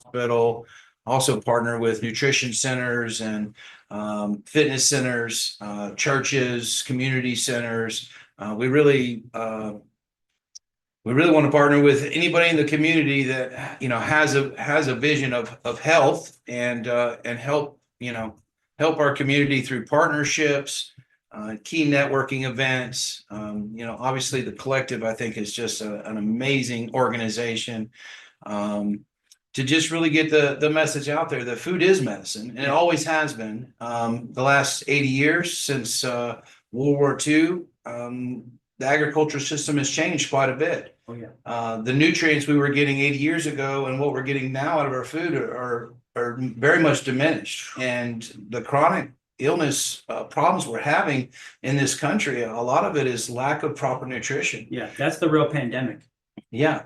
hospital, also partner with nutrition centers and fitness centers, churches, community centers. We really want to partner with anybody in the community that has a vision of health and help help our community through partnerships, key networking events. Obviously the collective, I think, is just an amazing organization to just really get the message out there that food is medicine, and it always has been. The last 80 years since World War II, the agriculture system has changed quite a bit. Oh, yeah. The nutrients we were getting 80 years ago and what we're getting now out of our food are very much diminished. And the chronic illness problems we're having in this country, a lot of it is lack of proper nutrition. Yeah, that's the real pandemic. Yeah.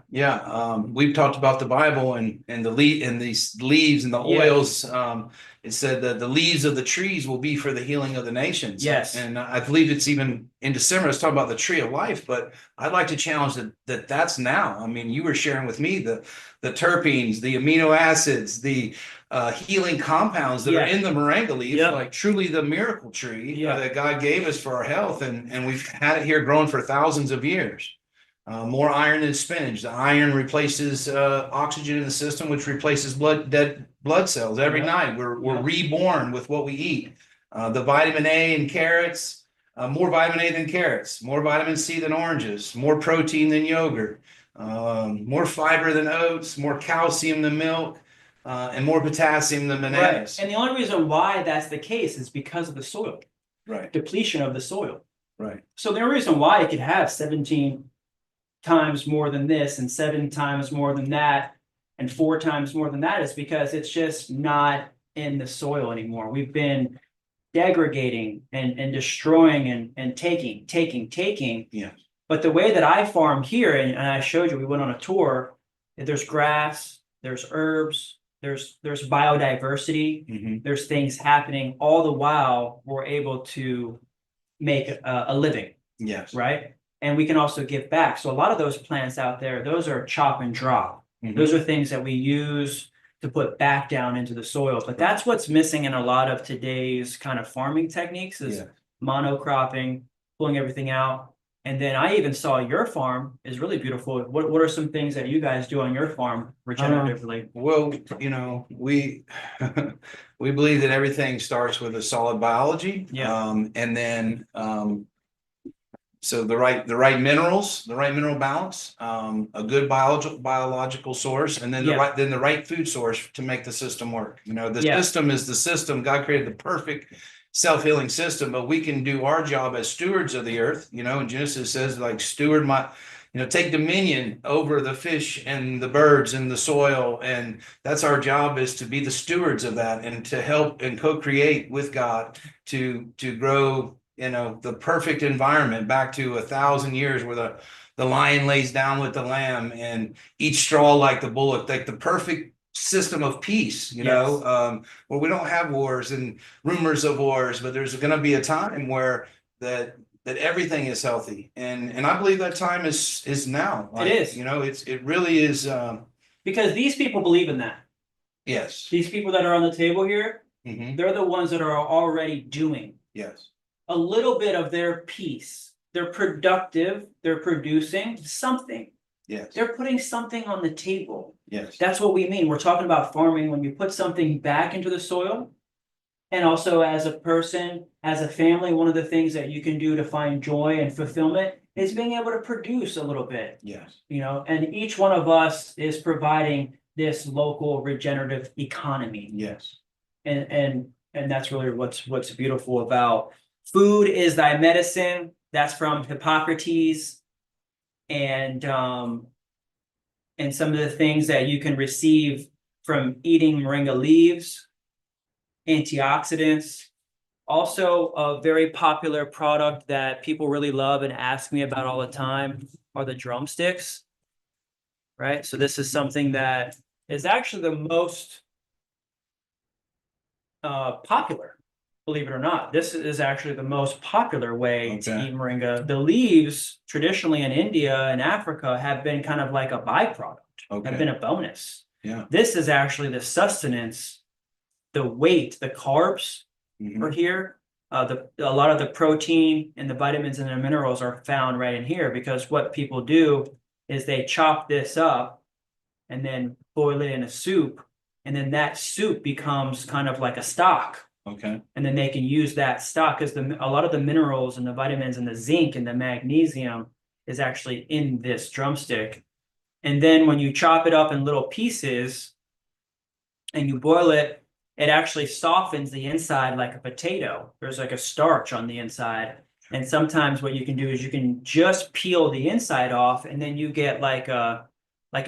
We've talked about the Bible and these leaves and the oils. It said that the leaves of the trees will be for the healing of the nations. Yes. And I believe it's even in December, it's talking about the tree of life, but I'd like to challenge that's now. I mean, you were sharing with me the terpenes, the amino acids, the healing compounds that are in the moringa leaf, like truly the miracle tree that God gave us for our health. And we've had it here growing for thousands of years. More iron than spinach. The iron replaces oxygen in the system, which replaces dead blood cells every night. We're reborn with what we eat. The vitamin A in carrots, more vitamin A than carrots, more vitamin C than oranges, more protein than yogurt, more fiber than oats, more calcium than milk, and more potassium than bananas. Right. And the only reason why that's the case is because of the soil. Right. Depletion of the soil. Right. So the only reason why it could have 17 times more than this and 7 times more than that and 4 times more than that is because it's just not in the soil anymore. We've been degrading and destroying and taking. Yeah. But the way that I farm here, and I showed you, we went on a tour, there's grass, there's herbs, there's biodiversity, there's things happening. All the while we're able to make a living. Yes. Right. And we can also give back. So a lot of those plants out there, those are chop and drop. Those are things that we use to put back down into the soil. But that's what's missing in a lot of today's kind of farming techniques is monocropping, pulling everything out. And then I even saw your farm is really beautiful. What are some things that you guys do on your farm regeneratively? Well, we we believe that everything starts with a solid biology. And then so the right minerals, the right mineral balance, a good biological source, and then the right food source to make the system work. The system is the system. God created the perfect self-healing system, but we can do our job as stewards of the earth. And Genesis says, like, steward my, take dominion over the fish and the birds and the soil. And that's our job, is to be the stewards of that and to help and co-create with God to grow the perfect environment back to 1,000 years where the lion lays down with the lamb and eats straw like the bullock, like the perfect system of peace, where we don't have wars and rumors of wars, but there's going to be a time where that everything is healthy. And I believe that time is now. It is. It really is. Because these people believe in that. Yes. These people that are on the table here, they're the ones that are already doing. Yes. A little bit of their piece. They're productive. They're producing something. Yes. They're putting something on the table. Yes. That's what we mean. We're talking about farming when you put something back into the soil. And also as a person, as a family, one of the things that you can do to find joy and fulfillment is being able to produce a little bit. Yes. And each one of us is providing this local regenerative economy. Yes. And that's really what's beautiful about food is thy medicine. That's from Hippocrates. And some of the things that you can receive from eating moringa leaves, antioxidants. Also, a very popular product that people really love and ask me about all the time are the drumsticks, right? So this is something that is actually the most popular. Believe it or not, this is actually the most popular way to eat moringa. The leaves, traditionally in India and Africa, have been kind of like a byproduct, have been a bonus. Yeah. This is actually the sustenance, the weight, the carbs are here. A lot of the protein and the vitamins and the minerals are found right in here, because what people do is they chop this up and then boil it in a soup, and then that soup becomes kind of like a stock. Okay. And then they can use that stock, because a lot of the minerals and the vitamins and the zinc and the magnesium is actually in this drumstick. And then when you chop it up in little pieces and you boil it, it actually softens the inside like a potato. There's like a starch on the inside. And sometimes what you can do is you can just peel the inside off, and then you get like a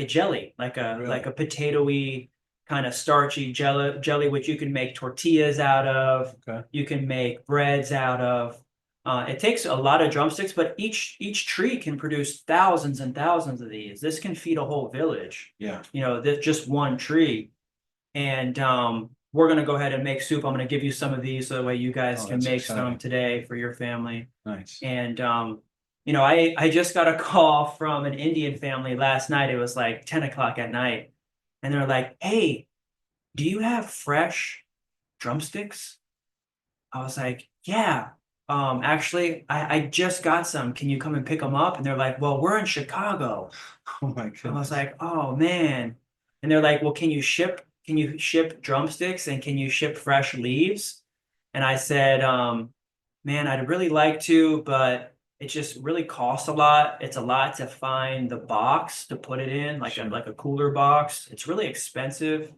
jelly, like a potatoey kind of starchy jelly, which you can make tortillas out of. Okay. You can make breads out of. It takes a lot of drumsticks, but each tree can produce thousands and thousands of these. This can feed a whole village. Yeah. You know, just one tree. And we're gonna go ahead and make soup. I'm gonna give you some of these so that way you guys can make some today for your family. Nice. And you know, I just got a call from an Indian family last night. It was like 10 o'clock at night, and they're like, "Hey, do you have fresh drumsticks?" I was like, "Yeah, actually, I just got some. Can you come and pick them up?" And they're like, "Well, we're in Chicago." Oh my goodness. I was like, "Oh man." And they're like, "Well, can you ship drumsticks, and can you ship fresh leaves?" And I said, man, I'd really like to, but it just really costs a lot. It's a lot to find the box to put it in, like a cooler box. It's really expensive.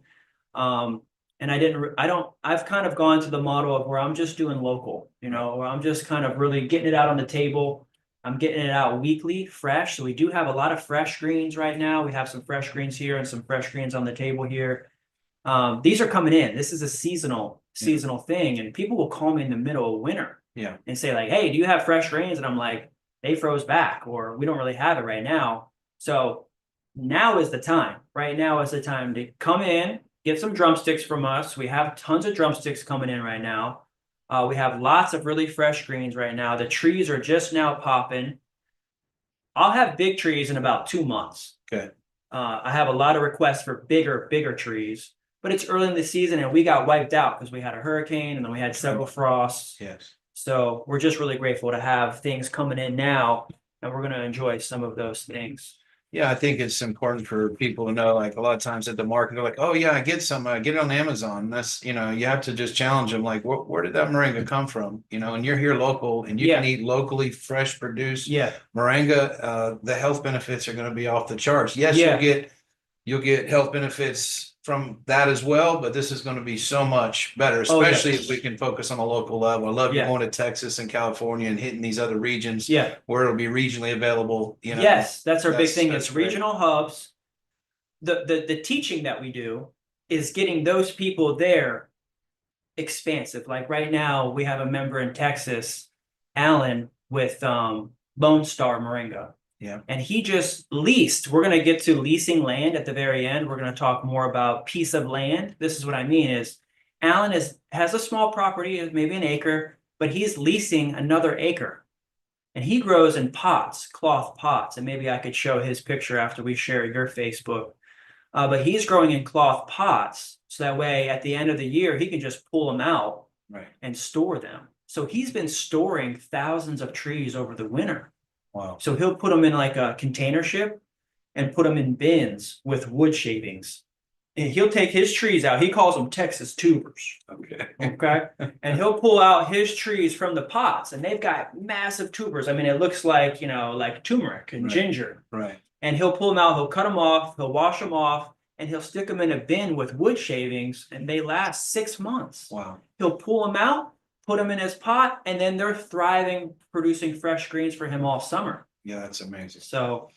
And I've kind of gone to the model of where I'm just doing local, you know, where I'm just kind of really getting it out on the table. I'm getting it out weekly, fresh. So we do have a lot of fresh greens right now. We have some fresh greens here and some fresh greens on the table here. These are coming in. This is a seasonal thing, and people will call me in the middle of winter and say like, "Hey, do you have fresh greens?" And I'm like, "They froze back, or we don't really have it right now." So now is the time. Right now is the time to come in, get some drumsticks from us. We have tons of drumsticks coming in right now. We have lots of really fresh greens right now. The trees are just now popping. I'll have big trees in about 2 months. Okay. I have a lot of requests for bigger trees. But it's early in the season, and we got wiped out because we had a hurricane, and then we had several frosts. Yes. So we're just really grateful to have things coming in now, and we're going to enjoy some of those things. Yeah, I think it's important for people to know, like a lot of times at the market, they're like, "Oh yeah, I get some, I get it on Amazon." That's, you know, you have to just challenge them, like, where did that moringa come from? You know, and you're here local, and you can eat locally fresh produced moringa. The health benefits are going to be off the charts. Yes, you'll get health benefits from that as well, but this is going to be so much better, especially if we can focus on a local level. I love you going to Texas and California and hitting these other regions where it'll be regionally available. You know, yes, that's our big thing. It's regional hubs. The teaching that we do is getting those people there expansive. Like right now, we have a member in Texas, Alan, with Lone Star Moringa. Yeah. And he just leased. We're going to get to leasing land at the very end. We're going to talk more about piece of land. This is what I mean is Alan has a small property, maybe an acre, but he's leasing another acre. And he grows in pots, cloth pots. And maybe I could show his picture after we share your Facebook. But he's growing in cloth pots. So that way at the end of the year, he can just pull them out and store them. So he's been storing thousands of trees over the winter. Wow. So he'll put them in like a container ship and put them in bins with wood shavings. And he'll take his trees out. He calls them Texas tubers. Okay. And he'll pull out his trees from the pots, and they've got massive tubers. I mean, it looks like, you know, like turmeric and ginger. Right. And he'll pull them out, he'll cut them off, he'll wash them off, and he'll stick them in a bin with wood shavings, and they last 6 months. Wow. He'll pull them out, put them in his pot, and then they're thriving, producing fresh greens for him all summer. Yeah, that's amazing. So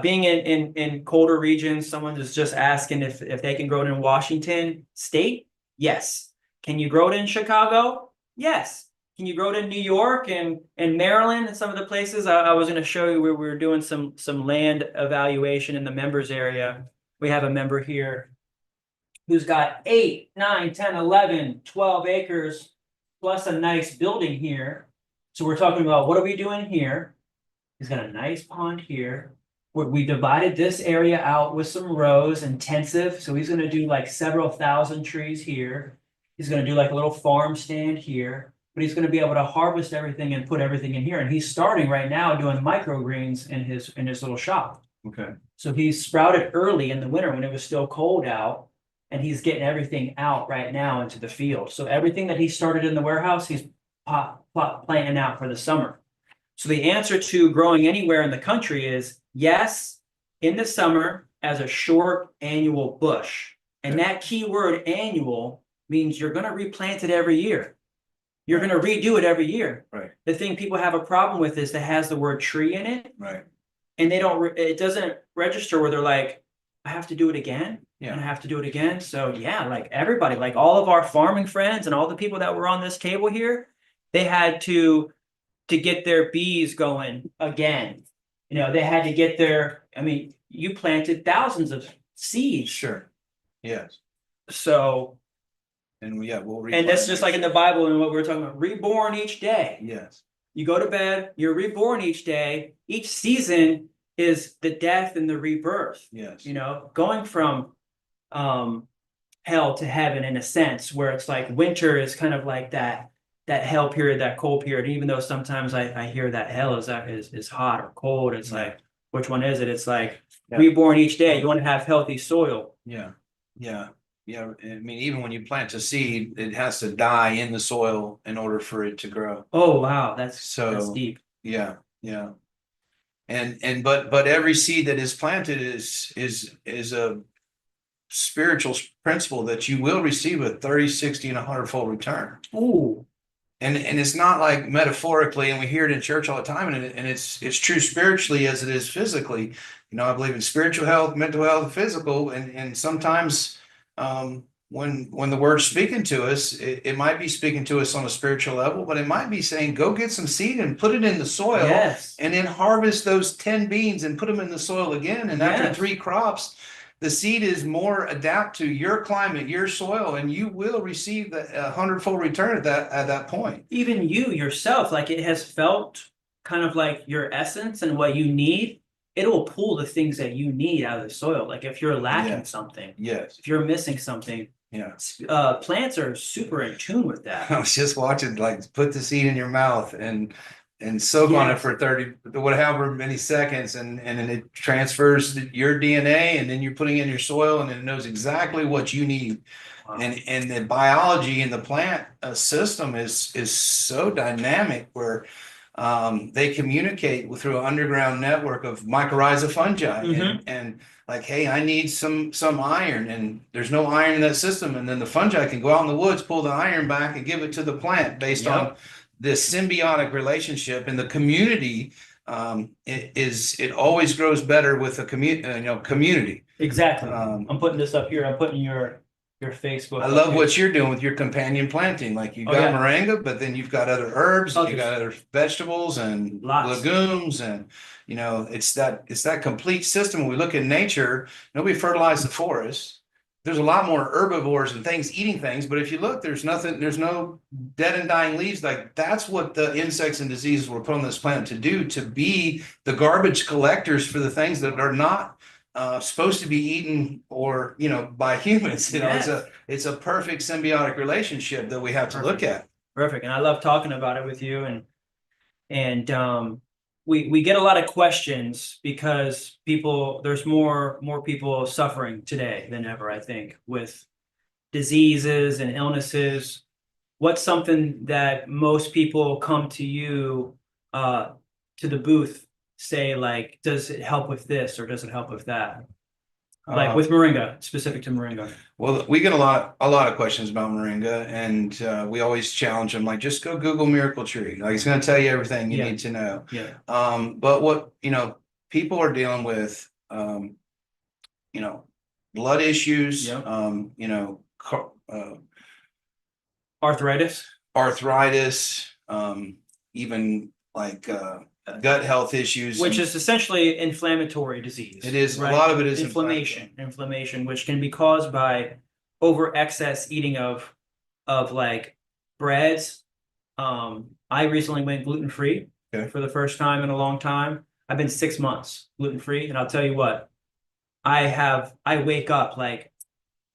being in colder regions, someone is just asking if they can grow it in Washington State. Yes. Can you grow it in Chicago? Yes. Can you grow it in New York and Maryland and some of the places? I was going to show you where we were doing some land evaluation in the members area. We have a member here who's got 8, 9, 10, 11, 12 acres plus a nice building here. So we're talking about what are we doing here? He's got a nice pond here. we divided this area out with some rows, intensive. So he's going to do like several thousand trees here. He's going to do like a little farm stand here, but he's going to be able to harvest everything and put everything in here. And he's starting right now doing microgreens in his little shop. Okay. So he sprouted early in the winter when it was still cold out, and he's getting everything out right now into the field. So everything that he started in the warehouse, he's planting out for the summer. So the answer to growing anywhere in the country is yes, in the summer as a short annual bush. And that key word annual means you're going to replant it every year. You're going to redo it every year. Right. The thing people have a problem with is that has the word tree in it. Right. And they don't, it doesn't register where they're like, I have to do it again. Yeah. And I have to do it again. So yeah, like everybody, like all of our farming friends and all the people that were on this table here, they had to get their bees going again. You know, they had to get their, I mean, you planted thousands of seeds. Sure. Yes. So, and we'll and that's just like in the Bible and what we were talking about, reborn each day. Yes. You go to bed, you're reborn each day. Each season is the death and the rebirth. Yes. You know, going from hell to heaven in a sense, where it's like winter is kind of like that hell period, that cold period. Even though sometimes I hear that hell is hot or cold. It's like, which one is it? It's like reborn each day. You want to have healthy soil. Yeah. Yeah. Yeah. I mean, even when you plant a seed, it has to die in the soil in order for it to grow. Oh, wow. That's deep. Yeah. Yeah. But every seed that is planted is a spiritual principle that you will receive a 30, 60, and 100-fold return. Ooh. And it's not like metaphorically, and we hear it in church all the time, and it's true spiritually as it is physically. You know, I believe in spiritual health, mental health, physical, and sometimes when the word's speaking to us, it might be speaking to us on a spiritual level, but it might be saying, go get some seed and put it in the soil, and then harvest those 10 beans and put them in the soil again. And after 3 crops, the seed is more adapt to your climate, your soil, and you will receive the 100-fold return at that point. Even you yourself, like it has felt kind of like your essence and what you need. It will pull the things that you need out of the soil. Like if you're lacking something, if you're missing something, plants are super in tune with that. I was just watching, like, put the seed in your mouth and soak on it for 30, whatever many seconds, and then it transfers your DNA, and then you're putting in your soil, and it knows exactly what you need. Wow. And the biology in the plant system is so dynamic, where they communicate through an underground network of mycorrhiza fungi, and like, hey, I need some iron, and there's no iron in that system, and then the fungi can go out in the woods, pull the iron back, and give it to the plant based on this symbiotic relationship. In the community, it always grows better with a community. Exactly. I'm putting this up here. I'm putting your Facebook. I love what you're doing with your companion planting. Like, you got moringa, but then you've got other herbs, you got other vegetables and legumes, and it's that complete system. When we look at nature, nobody fertilized the forest. There's a lot more herbivores and things eating things, but if you look, there's no dead and dying leaves. Like, that's what the insects and diseases were put on this planet to do, to be the garbage collectors for the things that are not supposed to be eaten or by humans. It's a perfect symbiotic relationship that we have to look at. Perfect. And I love talking about it with you, and we get a lot of questions because there's more people suffering today than ever, I think, with diseases and illnesses. What's something that most people come to you to the booth say, like, does it help with this or does it help with that? Like with moringa, specific to moringa. Well, we get a lot of questions about moringa, and we always challenge them, like, just go Google miracle tree. Like, it's going to tell you everything you need to know. But what people are dealing with, blood issues, arthritis, even like gut health issues, which is essentially inflammatory disease. It is, right? A lot of it is inflammation, which can be caused by over excess eating of like breads. I recently went gluten-free for the first time in a long time. I've been 6 months gluten-free, and I'll tell you what, I wake up like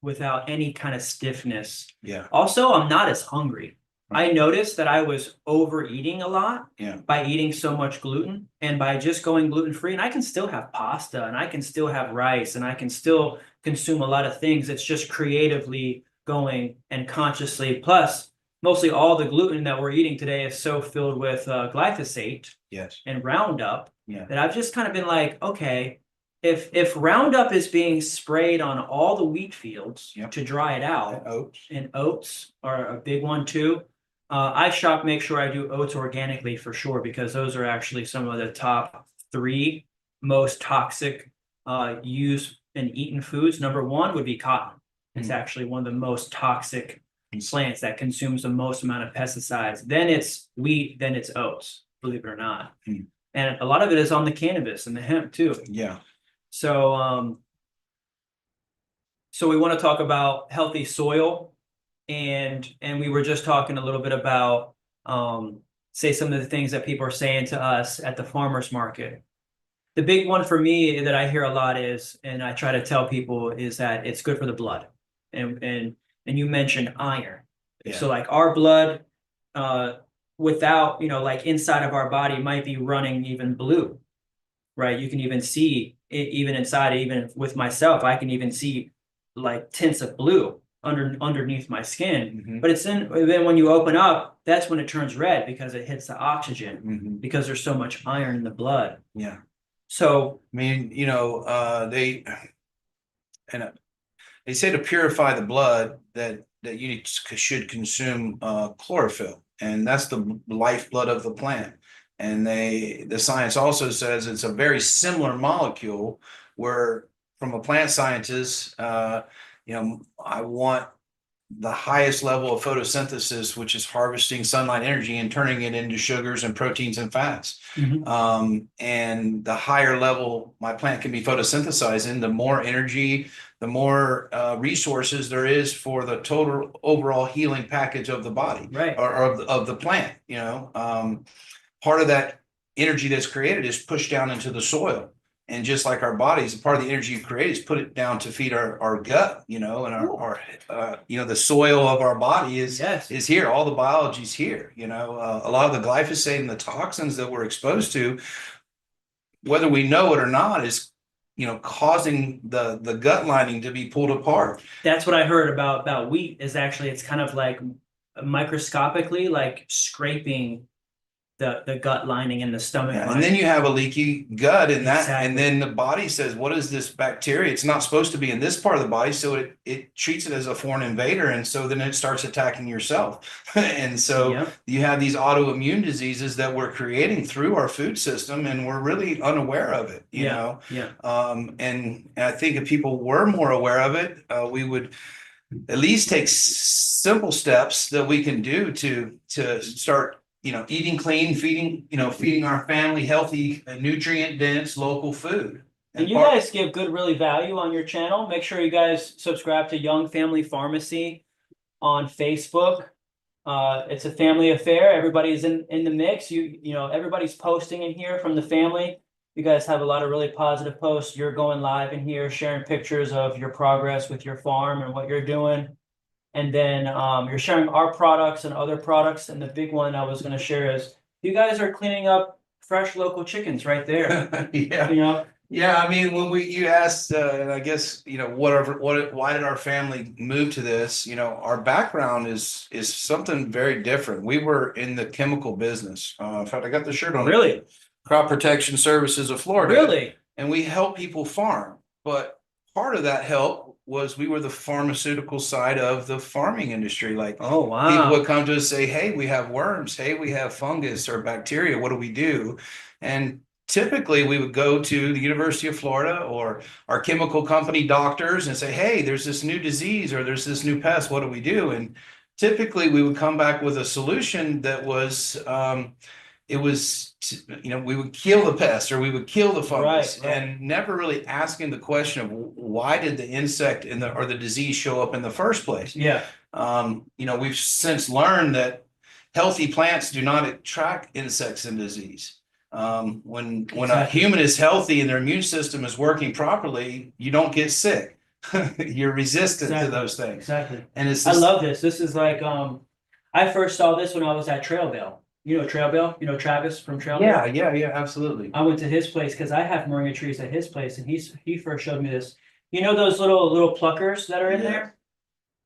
without any kind of stiffness. Yeah. Also, I'm not as hungry. I noticed that I was overeating a lot Yeah. by eating so much gluten, and by just going gluten-free, and I can still have pasta, and I can still have rice, and I can still consume a lot of things. It's just creatively going and consciously. Plus, mostly all the gluten that we're eating today is so filled with glyphosate Yes. and Roundup Yeah. that I've just kind of been like, okay, if Roundup is being sprayed on all the wheat fields Yep. to dry it out, And oats. and oats are a big one too. Make sure I do oats organically for sure, because those are actually some of the top 3 most toxic used and eaten foods. Number 1 would be cotton. It's actually one of the most toxic plants that consumes the most amount of pesticides. Then it's wheat, then it's oats, believe it or not. And a lot of it is on the cannabis and the hemp too. Yeah. So so we want to talk about healthy soil, and we were just talking a little bit about say some of the things that people are saying to us at the farmers market. The big one for me that I hear a lot is, and I try to tell people, is that it's good for the blood. And you mentioned iron. Yeah. So like our blood without, like inside of our body might be running even blue, right? You can even see it even inside, even with myself, I can even see like tints of blue underneath my skin. But then when you open up, that's when it turns red, because it hits the oxygen, because there's so much iron in the blood. Yeah. So I mean, they say to purify the blood that you should consume chlorophyll, and that's the lifeblood of the plant. And the science also says it's a very similar molecule, where from a plant scientist, I want the highest level of photosynthesis, which is harvesting sunlight energy and turning it into sugars and proteins and fats. And the higher level my plant can be photosynthesizing, the more energy, the more resources there is for the total overall healing package of the body, right, or of the plant. Part of that energy that's created is pushed down into the soil. And just like our bodies, part of the energy you create is put it down to feed our gut, and our the soil of our body is here. All the biology's here. A lot of the glyphosate and the toxins that we're exposed to, whether we know it or not, is causing the gut lining to be pulled apart. That's what I heard about wheat, is actually it's kind of like microscopically like scraping the gut lining and the stomach lining. And then you have a leaky gut in that, and then the body says, what is this bacteria? It's not supposed to be in this part of the body, so it treats it as a foreign invader, and so then it starts attacking yourself. And so you have these autoimmune diseases that we're creating through our food system, and we're really unaware of it, you know? And I think if people were more aware of it, we would at least take simple steps that we can do to start eating clean, feeding our family healthy, nutrient dense local food. And you guys give good, really value on your channel. Make sure you guys subscribe to Young Family Pharmacy on Facebook. It's a family affair. Everybody's in the mix. Everybody's posting in here from the family. You guys have a lot of really positive posts. You're going live in here, sharing pictures of your progress with your farm and what you're doing. And then you're sharing our products and other products. And the big one I was going to share is you guys are cleaning up fresh local chickens right there. Yeah. I mean, when you asked, and I guess, why did our family move to this? Our background is something very different. We were in the chemical business. In fact, I got the shirt on. Really? Crop Protection Services of Florida. Really? And we help people farm. But part of that help was we were the pharmaceutical side of the farming industry. Like, oh wow, people would come to us and say, hey, we have worms, hey, we have fungus or bacteria, what do we do? And typically we would go to the University of Florida or our chemical company doctors and say, hey, there's this new disease or there's this new pest, what do we do? And typically we would come back with a solution that was we would kill the pest or we would kill the fungus, right. And never really asking the question of why did the insect or the disease show up in the first place. We've since learned that healthy plants do not attract insects and disease. When a Exactly. human is healthy and their immune system is working properly, you don't get sick. You're resistant to Exactly. those things. Exactly. And it's I just, love this. This is like I first saw this when I was at Trail Bell. You know Trail Bell? You know Travis from Trail Bell? yeah, absolutely. I went to his place because I have moringa trees at his place, and he first showed me this. You know those little pluckers that are in Yeah. there?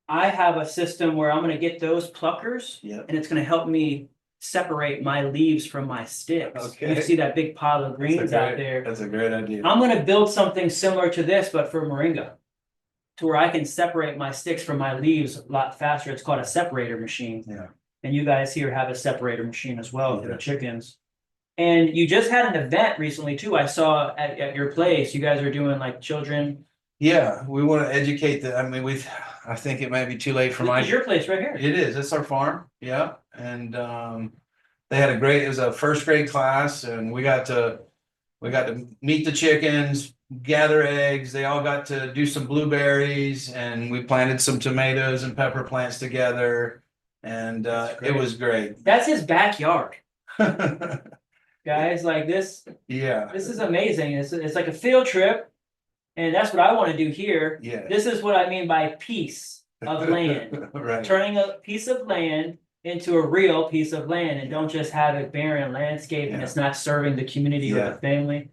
I have a system where I'm gonna get those pluckers Yeah. and it's gonna help me separate my leaves from my sticks. Okay. You see that big pile of greens out there. That's a great idea. I'm gonna build something similar to this, but for moringa, to where I can separate my sticks from my leaves a lot faster. It's called a separator machine. Yeah. And you guys here have a separator machine as well for the Yeah. chickens. And you just had an event recently too. I saw at your place, you guys are doing like children. Yeah, we want to educate the, I mean, I think it might be too late for This is your place right here. it is, it's our farm, yeah, and, they had it was a first grade class and we got to meet the chickens, gather eggs, they all got to do some blueberries and we planted some tomatoes and pepper plants together. And, That's it great. was great. That's his backyard, guys. Like this Yeah, is amazing. It's like a field trip. And that's what I want to do here. yeah. This is what I mean by piece of land. Right, Turning a piece of land into a real piece of land, and don't just have it barren landscape and Yeah. it's not serving the community or Yeah. the family.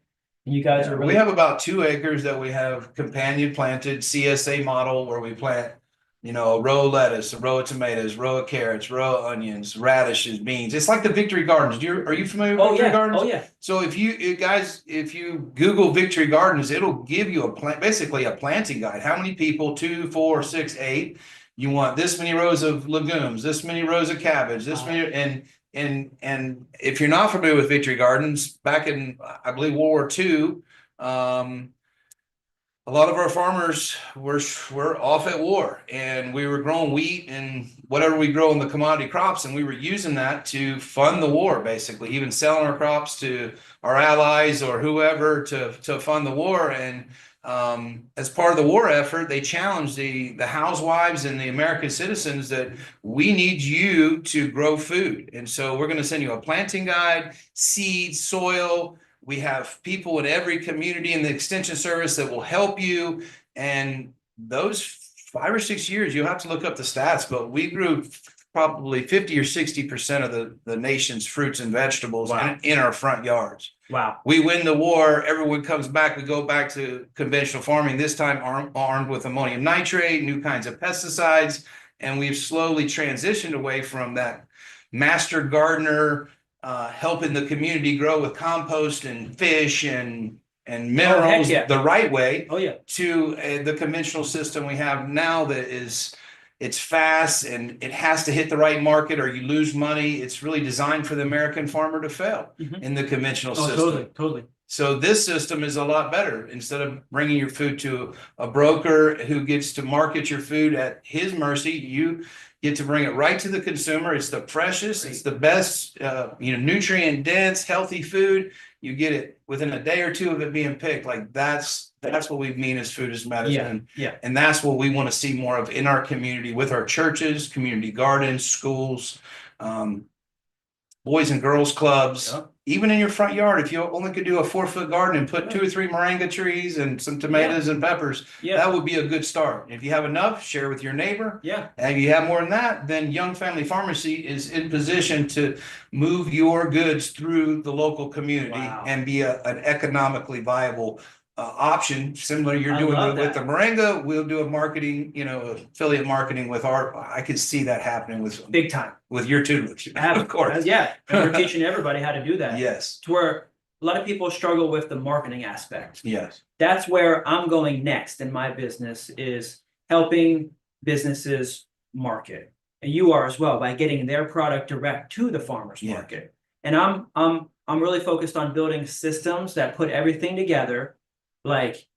And you guys yeah. are We really have about 2 acres that we have companion planted CSA model where we plant, a row of lettuce, a row of tomatoes, row of carrots, row of onions, radishes, beans. It's like the Victory Gardens. Are you familiar with Victory Gardens? Oh yeah. So if you Google Victory Gardens, it'll give you basically a planting guide. How many people, 2, 4, 6, 8, you want this many rows of legumes, this many rows of cabbage, this many, and if you're not familiar with Victory Gardens, back in, I believe, World War II, a lot of our farmers were off at war and we were growing wheat and whatever we grow in the commodity crops, and we were using that to fund the war, basically, even selling our crops to our allies or whoever to fund the war. And as part of the war effort, they challenged the housewives and the American citizens that we need you to grow food. And so we're going to send you a planting guide, seeds, soil. We have people in every community in the extension service that will help you. And those 5 or 6 years, you'll have to look up the stats, but we grew probably 50 or 60% of the nation's fruits and vegetables in our front yards. Wow. We win the war, everyone comes back, we go back to conventional farming, this time armed with ammonium nitrate, new kinds of pesticides, and we've slowly transitioned away from that master gardener helping the community grow with compost and fish and minerals the right way to the conventional system we have now that it's fast and it has to hit the right market or you lose money. It's really designed for the American farmer to fail in the conventional system. Totally. So this system is a lot better. Instead of bringing your food to a broker who gets to market your food at his mercy, you get to bring it right to the consumer. It's the freshest, it's the best, nutrient dense, healthy food. You get it within a day or two of it being picked. Like that's what we mean as food is medicine. Yeah. And that's what we want to see more of in our community with our churches, community gardens, schools, boys and girls clubs. Yep. Even in your front yard, if you only could do a 4-foot garden and put 2 or 3 moringa trees and some tomatoes and peppers, that would be a good start. If you have enough, share with your neighbor. Yeah. And if you have more than that, then Young Family Pharmacy is in position to move your goods through the local community and be an economically viable option. Similar you're doing with the Moringa, we'll do a marketing, affiliate marketing with I could see that happening with big time with your tutelage. Of course. Yeah. And we're teaching everybody how to do that. Yes. To where a lot of people struggle with the marketing aspect. Yes. That's where I'm going next in my business, is helping businesses market. And you are as well, by getting their product direct to the farmers market. And I'm really focused on building systems that put everything together, like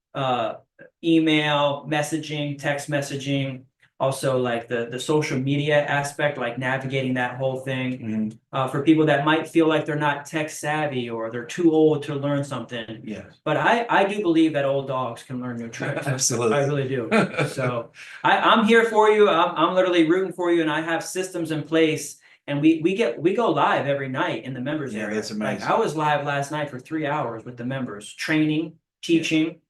email, messaging, text messaging, also like the social media aspect, like navigating that whole thing. For people that might feel like they're not tech savvy or they're too old to learn something. Yes. But I do believe that old dogs can learn new tricks. Absolutely. I really do. So I'm here for you. I'm literally rooting for you, and I have systems in place And we go live every night in the members area. It's amazing. Like I was live last night for 3 hours with the members, training, teaching.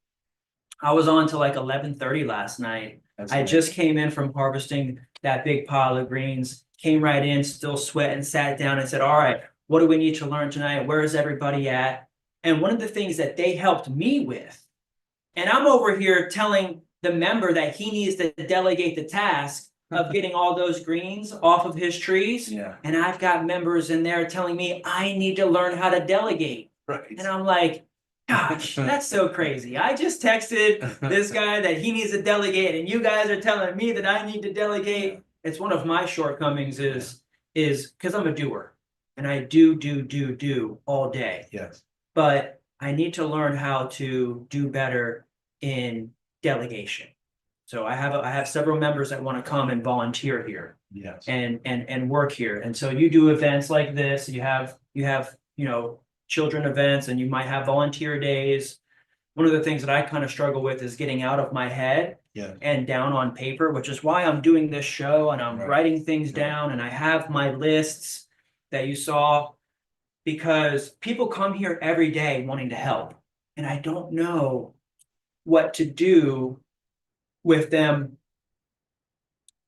I was on till like 11:30 last night. I just came in from harvesting that big pile of greens, came right in, still sweating, sat down and said, all right, what do we need to learn tonight? Where is everybody at? And one of the things that they helped me with, and I'm over here telling the member that he needs to delegate the task of getting all those greens off of his trees. Yeah. And I've got members in there telling me I need to learn how to delegate. Right. And I'm like, gosh, that's so crazy. I just texted this guy that he needs to delegate, and you guys are telling me that I need to delegate. It's one of my shortcomings is because I'm a doer and I do all day. Yes. But I need to learn how to do better in delegation. So I have several members that want to come and volunteer here. Yes. And work here. And so you do events like this, you have children events, and you might have volunteer days. One of the things that I kind of struggle with is getting out of my head and down on paper, which is why I'm doing this show and I'm writing things down, and I have my lists that you saw, because people come here every day wanting to help, and I don't know what to do with them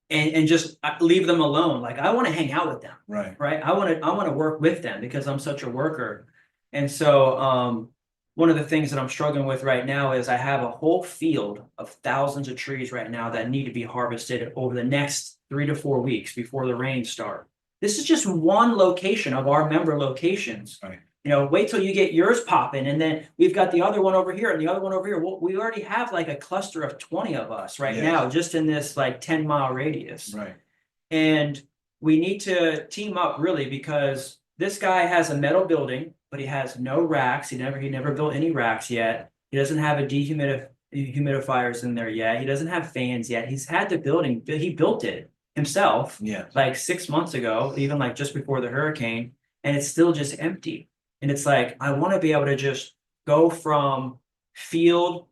and just leave them alone. Like I want to hang out with them. Right. I want to work with them because I'm such a worker. And so one of the things that I'm struggling with right now is I have a whole field of thousands of trees right now that need to be harvested over the next 3 to 4 weeks before the rains start. This is just one location of our member locations. Right. Wait till you get yours popping, and then we've got the other one over here and the other one over here. Well, we already have like a cluster of 20 of us right now, just in this like 10-mile radius. Right. And we need to team up really, because this guy has a metal building, but he has no racks. He never built any racks yet. He doesn't have a dehumidifiers in there yet. He doesn't have fans yet. He's had the building, he built it himself like 6 months ago, even like just before the hurricane, and it's still just empty. And it's like, I want to be able to just go from field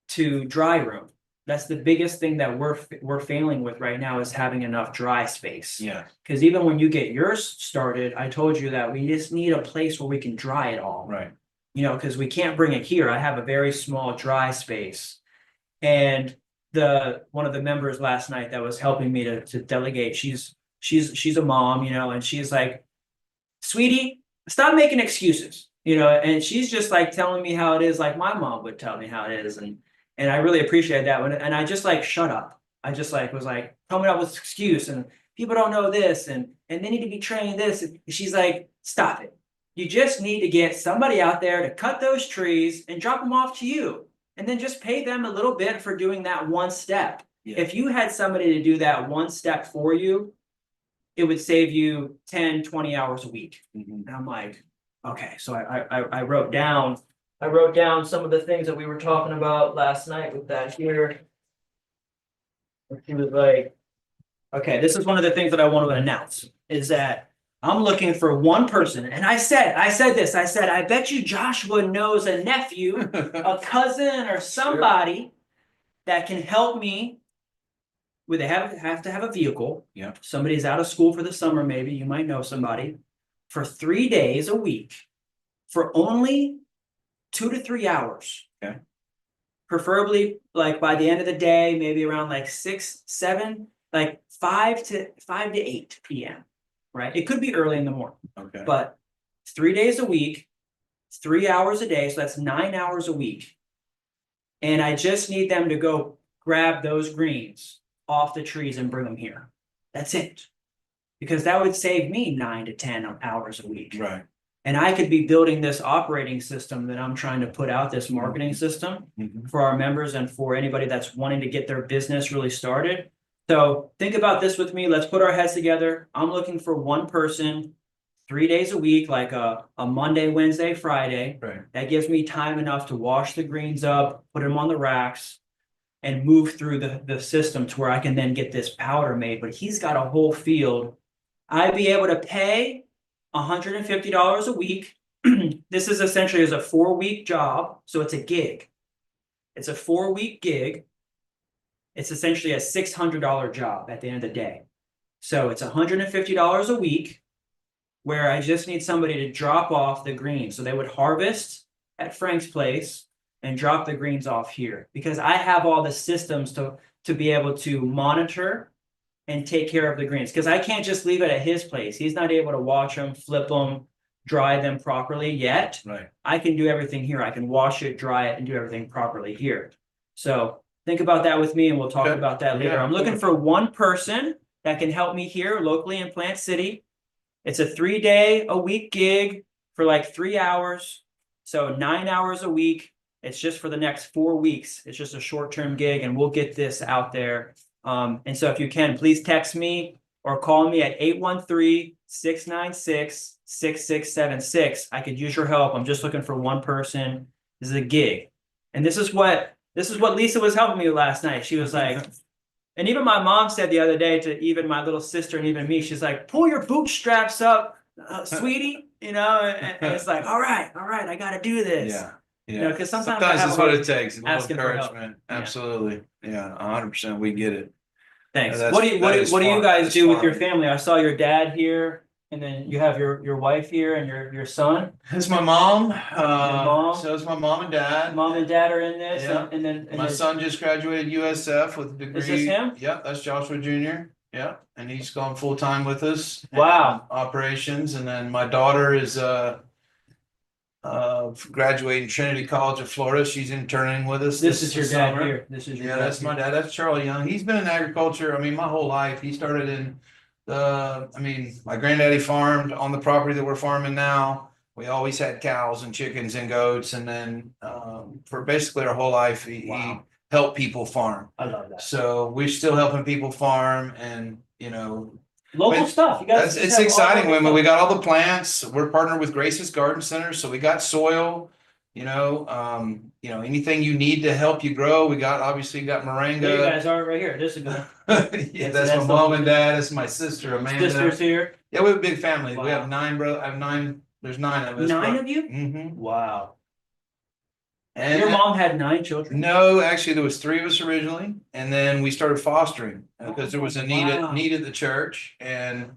to dry room. That's the biggest thing that we're failing with right now, is having enough dry space. Yeah. Because even when you get yours started, I told you that we just need a place where we can dry it all. Right. Because we can't bring it here. I have a very small dry space. And one of the members last night that was helping me to delegate, she's a mom, and she's like, sweetie, stop making excuses, and she's just like telling me how it is, like my mom would tell me how it is. And I really appreciate that one. And I just like, shut up. I just like was like, coming up with an excuse, and people don't know this, and they need to be trained this. And she's like, stop it. You just need to get somebody out there to cut those trees and drop them off to you. And then just pay them a little bit for doing that one step. Yeah. If you had somebody to do that one step for you, it would save you 10, 20 hours a week. Mm-hmm. And I'm like, okay. So I wrote down some of the things that we were talking about last night with that here. He was like, okay, this is one of the things that I want to announce, is that I'm looking for one person. And I said, I bet you Joshua knows a nephew, a cousin, or somebody that can help me. They have to have a vehicle. Yeah. Somebody's out of school for the summer, maybe. You might know somebody. For 3 days a week, for only 2 to 3 hours. Okay. Preferably like by the end of the day, maybe around like 6, 7, like 5 to 8 p.m. Right? It could be early in the morning. Okay. But 3 days a week, 3 hours a day, so that's 9 hours a week. And I just need them to go grab those greens off the trees and bring them here. That's it. Because that would save me 9 to 10 hours a week. Right. And I could be building this operating system that I'm trying to put out, this marketing system for our members and for anybody that's wanting to get their business really started. So think about this with me. Let's put our heads together. I'm looking for one person, 3 days a week, like a Monday, Wednesday, Friday. Right. That gives me time enough to wash the greens up, put them on the racks, and move through the system to where I can then get this powder made. But he's got a whole field. I'd be able to pay $150 a week. This is essentially a 4-week job. So it's a gig. It's a 4-week gig. It's essentially a $600 job at the end of the day. So it's $150 a week, where I just need somebody to drop off the greens. So they would harvest at Frank's place and drop the greens off here, because I have all the systems to be able to monitor and take care of the greens, because I can't just leave it at his place. He's not able to watch them, flip them, dry them properly yet. Right. I can do everything here. I can wash it, dry it, and do everything properly here. So think about that with me, and we'll talk Okay. about that later. Yeah, I'm looking for one person that can help me here locally in Plant City. It's a 3-day-a-week gig for like 3 hours. So 9 hours a week. It's just for the next 4 weeks. It's just a short-term gig, and we'll get this out there. And so if you can, please text me or call me at 813-696-6676. I could use your help. I'm just looking for one person. This is a gig. And this is what Lisa was helping me with last night. She was like, and even my mom said the other day to even my little sister and even me, she's like, pull your bootstraps up, sweetie, you know, and it's like, all right, I got to do this. Yeah. Yeah. You know, because sometimes that's what it takes. A little asking for help. encouragement. Absolutely. Yeah. 100%. We get it. Thanks. That's- What do you guys That's do with fun. your family? I saw your dad here, and then you have your wife here and your son. It's my mom. mom. So it's my mom and dad. Mom and dad are in this, Yeah. and then My son just graduated USF with a degree. Is this him? Yeah, that's Joshua Jr. Yeah, and he's gone full time with us. Wow. Operations, and then my daughter is graduating Trinity College of Florida. She's interning with us. This is your dad summer. here. This is your Yeah, dad that's here. my dad. That's Charlie Young. He's been in agriculture. I mean, my whole life. He started in my granddaddy farmed on the property that we're farming now. We always had cows and chickens and goats, and then for basically our whole life, he helped people farm. I love that. So we're still helping people farm, and Local stuff. You guys. it's exciting when we got all the plants. We're partnered with Grace's Garden Center, so we got soil. Anything you need to help you grow. We got Moringa. There you guys are right here. This is good. Yeah, that's my mom and dad. That's my sister Amanda. Sisters here. Yeah, we have a big family. Wow. We have 9 brothers. I have 9. There's 9 of us. 9 of you? Mm-hmm. Wow. And Your mom had 9 children? No, actually, there was 3 of us originally, and then we started fostering because there was a need Wow. at the church, and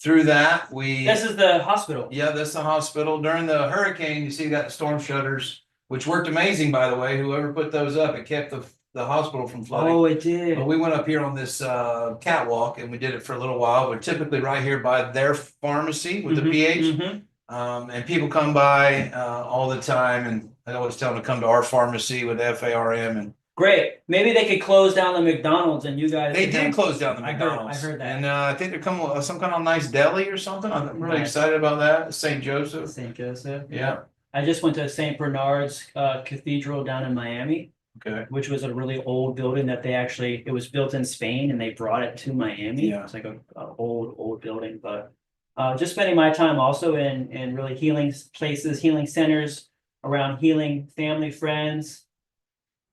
through that we. This is the hospital. Yeah, that's the hospital. During the hurricane, you see, you got the storm shutters, which worked amazing, by the way. Whoever put those up, it kept the hospital from flooding. Oh, it did. But we went up here on this catwalk, and we did it for a little while. We're typically right here by their pharmacy with the PH. And people come by all the time, and I always tell them to come to our pharmacy with FARM. And great. Maybe they could close down the McDonald's, and you guys. they did close down the I McDonald's. heard that. And I think they're coming with some kind of nice deli or something. I'm really Nice. excited about that. St. Joseph. St. Joseph. Yeah. I just went to St. Bernard's Cathedral down in Miami, Okay. which was a really old building that it was built in Spain, and they brought it to Miami. Yeah. It's like a old building, but just spending my time also in really healing places, healing centers around healing family, friends.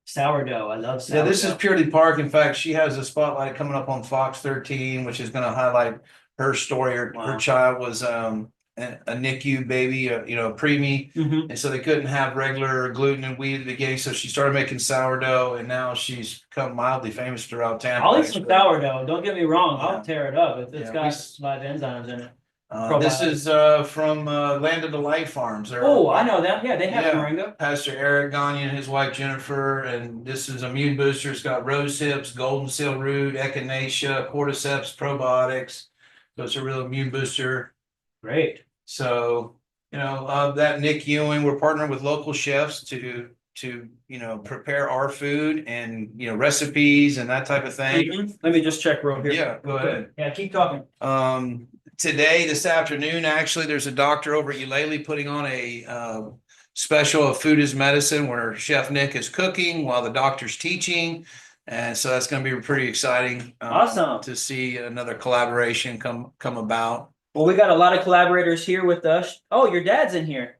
Sourdough. I love sourdough. Yeah, this is Purity Park. In fact, she has a spotlight coming up on Fox 13, which is going to highlight her story. Her child was a NICU baby, a preemie, and so they couldn't have regular gluten and wheat at the beginning. So she started making sourdough, and now she's become mildly famous throughout Tampa. I'll eat some sourdough. Don't get me wrong. Yeah. I'll tear it up if it's Yeah, got live enzymes in it. This is from Land of the Light Farms. Oh, I know them. Yeah, they have Yeah. moringa. Pastor Eric Gagne and his wife Jennifer, and this is immune booster. It's got rose hips, golden seal root, echinacea, cordyceps, probiotics. So it's a real immune booster. Great. So, that Nick Ewing, we're partnering with local chefs to prepare our food and, recipes and that type of thing. Let me just check real here. Yeah, go ahead. Yeah, keep talking. This afternoon, actually, there's a doctor over at Eulalie putting on a special of Food is Medicine where Chef Nick is cooking while the doctor's teaching. And so that's going to be pretty exciting. Awesome. To see another collaboration come about. Well, we got a lot of collaborators here with us. Oh, your dad's in here.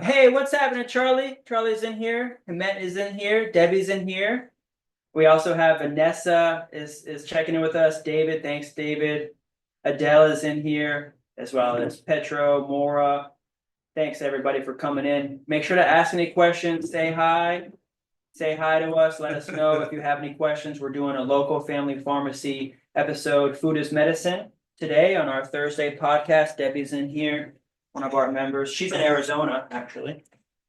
Hey, what's happening, Charlie? Charlie's in here. Hemet is in here. Debbie's in here. We also have Vanessa is checking in with us. David, thanks, David. Adele is in here, as well as Petro, Mora. Thanks everybody for coming in. Make sure to ask any questions, say hi. Say hi to us. Let us know if you have any questions. We're doing a local family pharmacy episode, Food is Medicine, today on our Thursday podcast. Debbie's in here, one of our members. She's in Arizona, actually.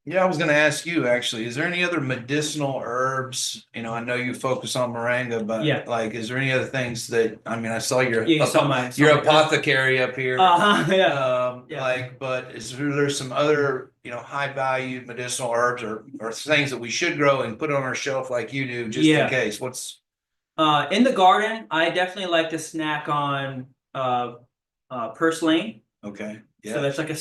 Yeah, I was going to ask you actually, is there any other medicinal herbs? You know, I know you focus on moringa, but Yeah. like, is there any other things that, I mean, I saw your, Yeah, you saw my- your saw my- apothecary up here. Yeah. Yeah. Like, but is there some other, you know, high value medicinal herbs or things that we should grow and put on our shelf like you do, just Yeah. in case? What's In the garden, I definitely like to snack on purslane. okay? So Yeah, that's like a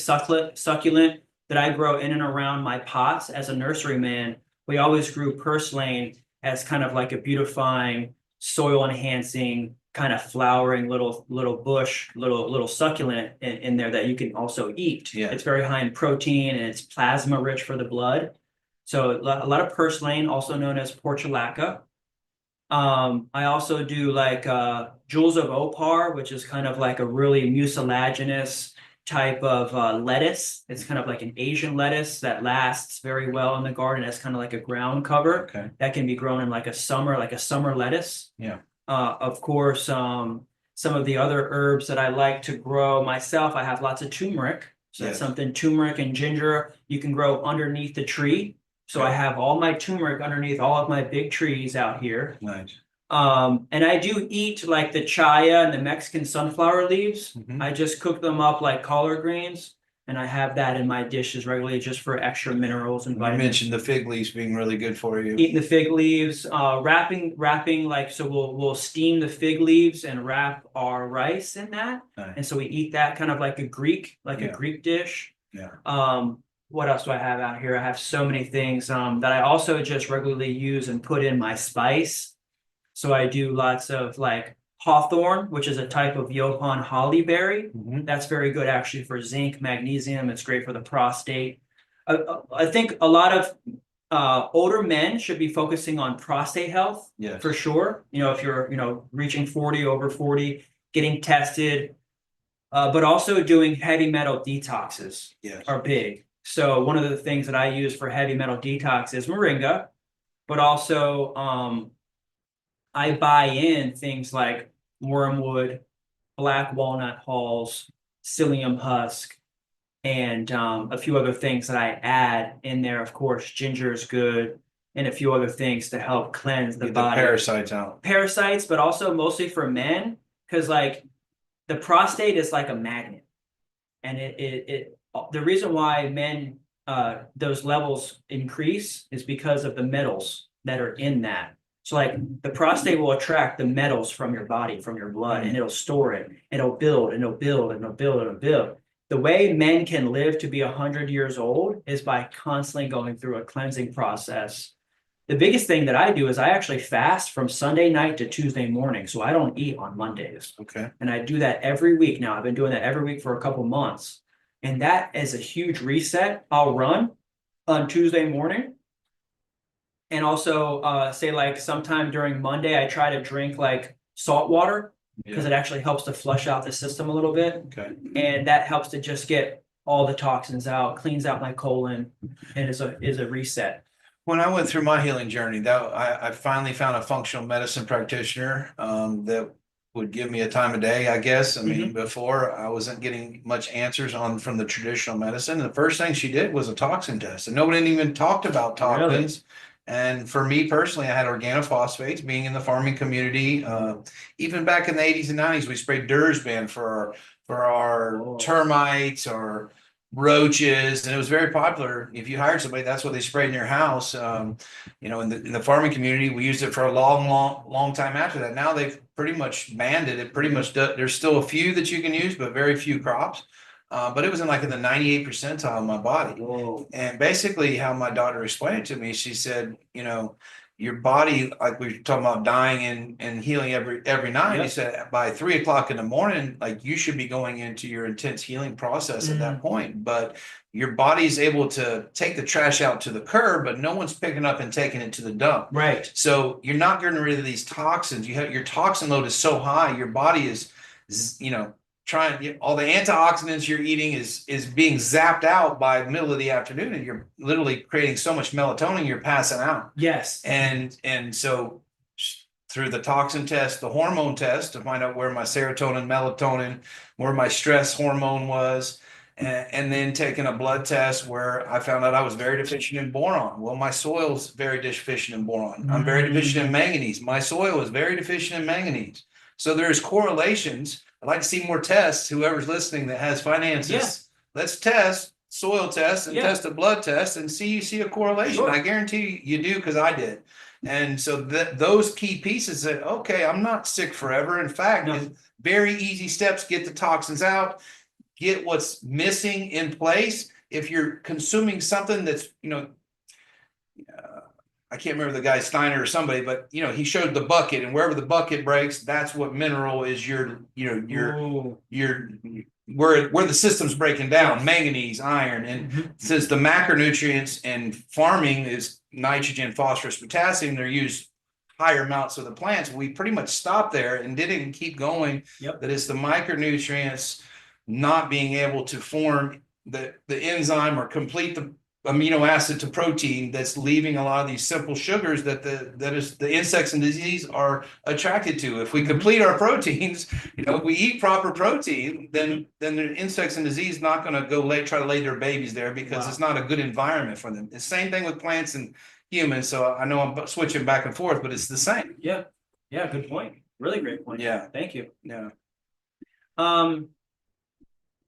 succulent that I grow in and around my pots. As a nurseryman, we always grew purslane as kind of like a beautifying, soil enhancing, kind of flowering little bush, little succulent in there that you can also eat. Yeah. It's very high in protein and it's plasma rich for the blood. So a lot of purslane, also known as portulaca. I also do like jewels of opar, which is kind of like a really mucilaginous type of lettuce. It's kind of like an Asian lettuce that lasts very well in the garden as kind of like a ground cover okay. that can be grown in like a summer lettuce. Yeah. Of course, some of the other herbs that I like to grow myself, I have lots of turmeric. So that's Yes. something, turmeric and ginger you can grow underneath the tree. So I have all my turmeric underneath all of my big trees out here. Nice. And I do eat like the chaya and the Mexican sunflower leaves. Mhm. I just cook them up like collard greens, and I have that in my dishes regularly just for extra minerals and You vitamins. mentioned the fig leaves being really good for you. Eating the fig leaves, wrapping like so we'll steam the fig leaves and wrap our rice in that, Nice. and so we eat that kind of like a Greek Yeah. dish. Yeah. What else do I have out here? I have so many things that I also just regularly use and put in my spice. So I do lots of like hawthorn, which is a type of Johann holly berry. Mhm. That's very good actually for zinc, magnesium. It's great for the prostate. I think a lot of older men should be focusing on prostate health Yes. for sure. You know, if you're, reaching 40, over 40, getting tested, but also doing heavy metal detoxes Yes. are big. So one of the things that I use for heavy metal detox is moringa, but also I buy in things like wormwood, black walnut hulls, psyllium husk, and a few other things that I add in there. Of course, ginger is good, and a few other things to help cleanse the Get the body. parasites out. Parasites, but also mostly for men, because like the prostate is like a magnet, and the reason why men those levels increase is because of the metals that are in that. So like the prostate will attract the metals from your body, from your blood, and it'll store it. It'll build and it'll build and it'll build and it'll build. The way men can live to be 100 years old is by constantly going through a cleansing process. The biggest thing that I do is I actually fast from Sunday night to Tuesday morning. So I don't eat on Mondays. Okay. And I do that every week now. I've been doing that every week for a couple months. And that is a huge reset. I'll run on Tuesday morning. And also say like sometime during Monday, I try to drink like salt water because it actually helps to flush out the system a little bit. Okay. And that helps to just get all the toxins out, cleans out my colon, and is a reset. When I went through my healing journey, that I finally found a functional medicine practitioner that would give me a time of day, I guess. I mean, before I wasn't getting much answers from the traditional medicine. The first thing she did was a toxin test, and nobody even talked about toxins. Really? And for me personally, I had organophosphates. Being in the farming community, even back in the 80s and 90s, we sprayed Dursban for our termites or roaches, and it was very popular. If you hired somebody, that's what they sprayed in your house. You know, in the farming community, we used it for a long time after that. Now they've pretty much banned it. It pretty much there's still a few that you can use, but very few crops. But it was in the 98th percentile of my body. Whoa. And basically how my daughter explained it to me, she said, you know, your body, like we were talking about dying and healing every night. Yep. He said by 3 o'clock in the morning, like you should be going into your intense healing process at that point. But your body's able to take the trash out to the curb, but no one's picking up and taking it to the dump. Right. So you're not getting rid of these toxins. Your toxin load is so high, your body is, you know, all the antioxidants you're eating is being zapped out by the middle of the afternoon, and you're literally creating so much melatonin you're passing out. Yes. And so through the toxin test, the hormone test to find out where my serotonin, melatonin, where my stress hormone was, and then taking a blood test where I found out I was very deficient in boron. Well, my soil's very deficient in boron. I'm very deficient in manganese. My soil is very deficient in manganese. So there's correlations. I'd like to see more tests. Whoever's listening that has finances, let's test soil tests and test a blood test and see you see a correlation. Sure. I guarantee you do, because I did. And so those key pieces that, okay, I'm not sick forever. In fact, very easy steps, get the toxins out, get what's missing in place. If you're consuming something that's, I can't remember the guy, Steiner or somebody, but he showed the bucket, and wherever the bucket breaks, that's what mineral is where the system's breaking down, manganese, iron. And since the macronutrients in farming is nitrogen, phosphorus, potassium, they're used higher amounts of the plants. We pretty much stopped there and didn't keep going. That it's the micronutrients not being able to form the enzyme or complete the amino acid to protein that's leaving a lot of these simple sugars that the insects and disease are attracted to. If we complete our proteins, if we eat proper protein, then the insects and disease not going to go try to lay their babies there, because it's not a good environment for them. The same thing with plants and humans. So I know I'm switching back and forth, but it's the same. Yeah. Good point. Really great point. Yeah. Thank you. Yeah.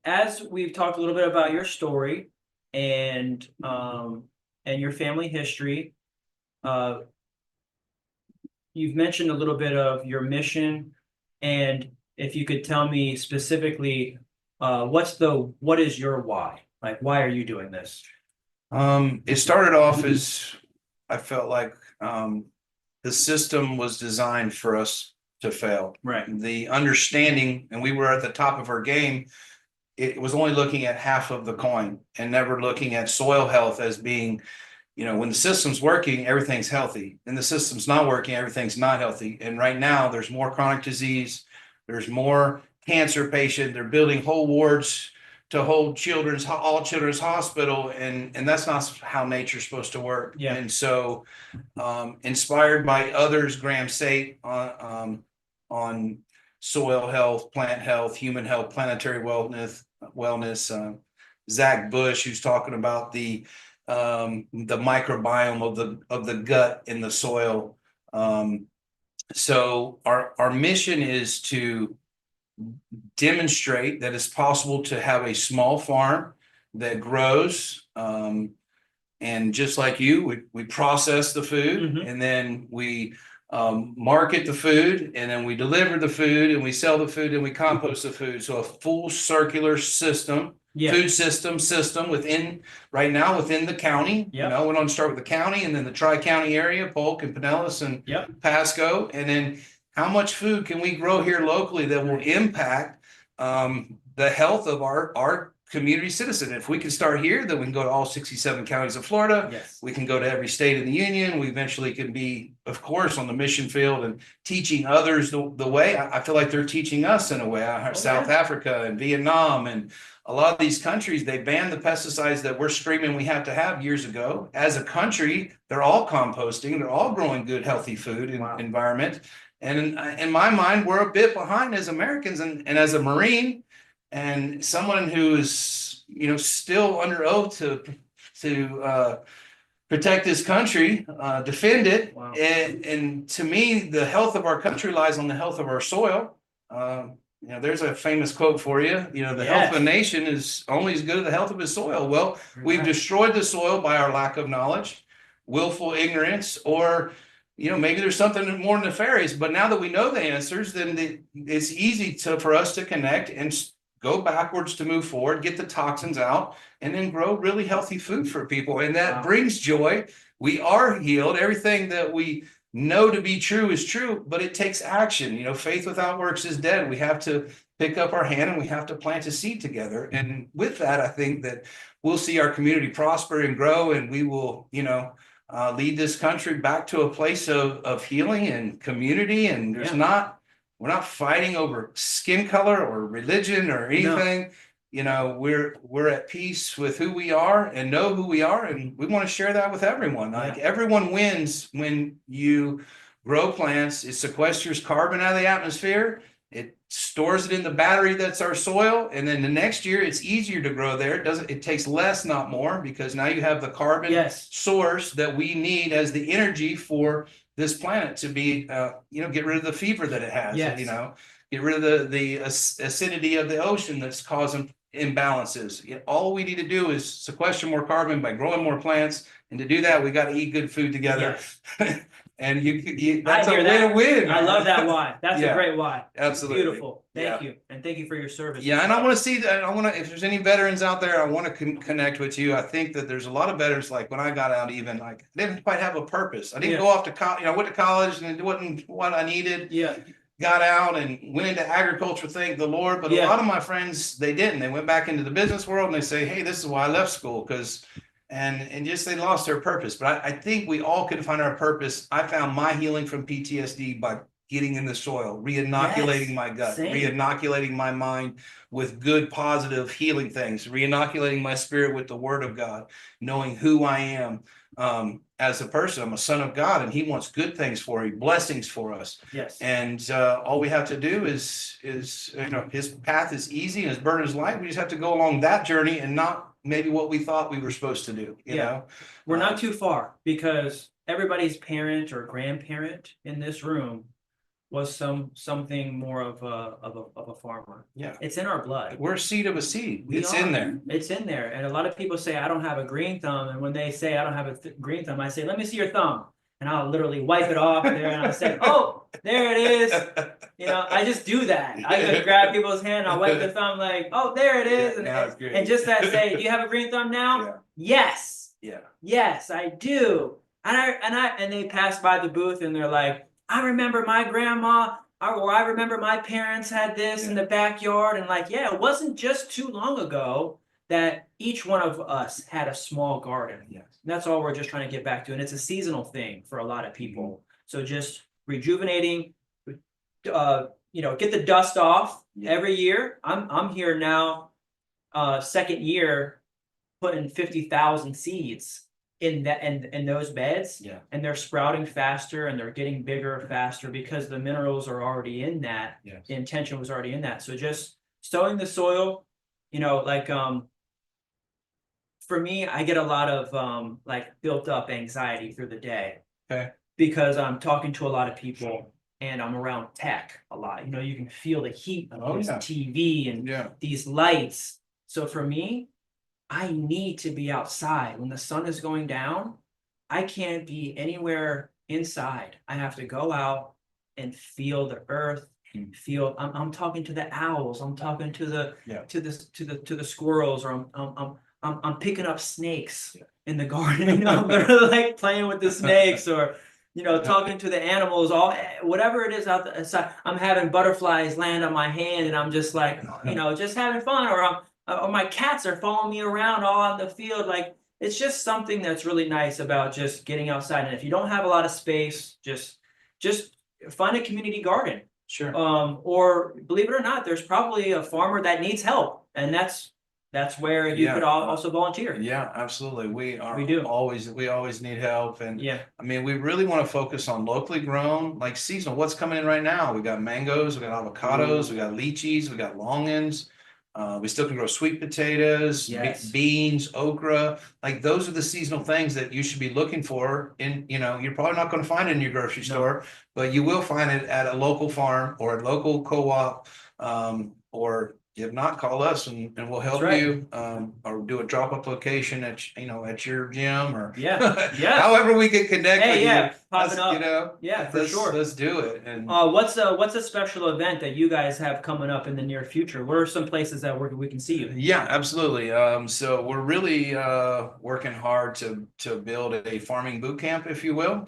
As we've talked a little bit about your story and your family history, you've mentioned a little bit of your mission, and if you could tell me specifically, what is your why? Like, why are you doing this? It started off as I felt like the system was designed for us to fail. Right. The understanding, and we were at the top of our game. It was only looking at half of the coin and never looking at soil health as being, when the system's working, everything's healthy, and the system's not working, everything's not healthy. And right now there's more chronic disease, there's more cancer patient. They're building whole wards to hold all children's hospital. And that's not how nature's supposed to work. Yeah. And so, inspired by others, Graham Sate on soil health, plant health, human health, planetary wellness, Zach Bush, who's talking about the microbiome of the gut in the soil. So our mission is to demonstrate that it's possible to have a small farm that grows, and just like we process the food, and then we market the food, and then we deliver the food, and we sell the food, and we compost the food. So a full circular system, food system within the county. We want to start with the county, and then the tri-county area, Polk and Pinellas and Pasco, and then how much food can we grow here locally that will impact the health of our community citizen. If we can start here, then we can go to all 67 counties of Florida. Yes. We can go to every state in the union. We eventually can be, of course, on the mission field and teaching others the way. I feel like they're teaching us in a way. South Africa and Vietnam and a lot of these countries, they banned the pesticides that we're screaming we have to have years ago. As a country, they're all composting. They're all growing good, healthy food and environment. And in my mind, we're a bit behind as Americans. And as a Marine and someone who is, still under oath to protect this country, defend it. Wow. And to me, the health of our country lies on the health of our soil. There's a famous quote for you. The health of a nation is only as good as the health of its soil. Well, we've destroyed the soil by our lack of knowledge, willful ignorance, or maybe there's something more nefarious. But now that we know the answers, then it's easy for us to connect and go backwards to move forward, get the toxins out, and then grow really healthy food for people. And that brings joy. We are healed. Everything that we know to be true is true, but it takes action. Faith without works is dead. We have to pick up our hand and we have to plant a seed together. And with that, I think that we'll see our community prosper and grow, and we will, lead this country back to a place of healing and community. And there's not we're not fighting over skin color or religion or anything. You know, we're at peace with who we are and know who we are, and we want to share that with everyone. Like everyone wins when you grow plants. It sequesters carbon out of the atmosphere. It stores it in the battery that's our soil, and then the next year it's easier to grow there. It takes less, not more, because now you have the carbon source that we need as the energy for this planet to be, you know, get rid of the fever that it has. You know, get rid of the acidity of the ocean that's causing imbalances. All we need to do is sequester more carbon by growing more plants, and to do that, we got to eat good food together. And that's a win-win. I love that why. That's a great why. Absolutely. Beautiful. Thank you. And thank you for your service. Yeah, and I want to see that. I want to, if there's any veterans out there, I want to connect with you. I think that there's a lot of veterans, like when I got out, even like I didn't quite have a purpose. I didn't go off to college. You know, I went to college and it wasn't what I needed. Got out and went into agriculture, thank the Lord. But a lot of my friends, they didn't. They went back into the business world and they say, hey, this is why I left school, because and just they lost their purpose. But I think we all can find our purpose. I found my healing from PTSD by getting in the soil, re-inoculating my gut, re-inoculating my mind with good, positive healing things, re-inoculating my spirit with the word of God, knowing who I am as a person. I'm a son of God, and he wants good things for you, blessings for us. And all we have to do is you know, his path is easy and his burden is light. We just have to go along that journey and not maybe what we thought we were supposed to do. You know, we're not too far, because everybody's parent or grandparent in this room was something more of a farmer. It's in our blood. We're a seed of a seed. It's in there. It's in there. And a lot of people say, I don't have a green thumb. And when they say I don't have a green thumb, I say, let me see your thumb. And I'll literally wipe it off there, and I'll say, oh, there it is. You know, I just do that. I just grab people's hand, I'll wipe the thumb, like, oh, there it is. And just that say, do you have a green thumb now? Yes. Yes, I do. And they pass by the booth and they're like, I remember my grandma, or I remember my parents had this in the backyard. And like, it wasn't just too long ago that each one of us had a small garden. That's all we're just trying to get back to. And it's a seasonal thing for a lot of people. So just rejuvenating, you know, get the dust off every year. I'm here now, second year, putting 50,000 seeds in that in those beds, and they're sprouting faster and they're getting bigger faster because the minerals are already in that. The intention was already in that. So just sowing the soil, you know, like for me, I get a lot of like built up anxiety through the day, because I'm talking to a lot of people and I'm around tech a lot. You know, you can feel the heat of this TV and these lights. So for me, I need to be outside. When the sun is going down, I can't be anywhere inside. I have to go out and feel the earth. Feel. I'm talking to the owls. I'm talking to the squirrels, or I'm picking up snakes in the garden. You know, I'm literally like playing with the snakes, or you know, talking to the animals. All whatever it is outside. I'm having butterflies land on my hand, and I'm just like, you know, just having fun. Or my cats are following me around all on the field. Like, it's just something that's really nice about just getting outside. And if you don't have a lot of space, just find a community garden. Or believe it or not, there's probably a farmer that needs help, and that's where you could also volunteer. Absolutely. We always need help. And I mean, we really want to focus on locally grown, like seasonal. What's coming in right now? We got mangoes, we got avocados, we got lychees, we got longans. We still can grow sweet potatoes, beans, okra. Like, those are the seasonal things that you should be looking for. In, you know, you're probably not going to find it in your grocery store, but you will find it at a local farm or a local co-op, or if not, call us and we'll help you, or do a drop-up location at, you know, at your gym, or however we can connect with you. Popping up. You know, for sure. Let's do it. And what's a special event that you guys have coming up in the near future? What are some places that we can see you? Yeah, absolutely. So we're really working hard to build a farming boot camp, if you will.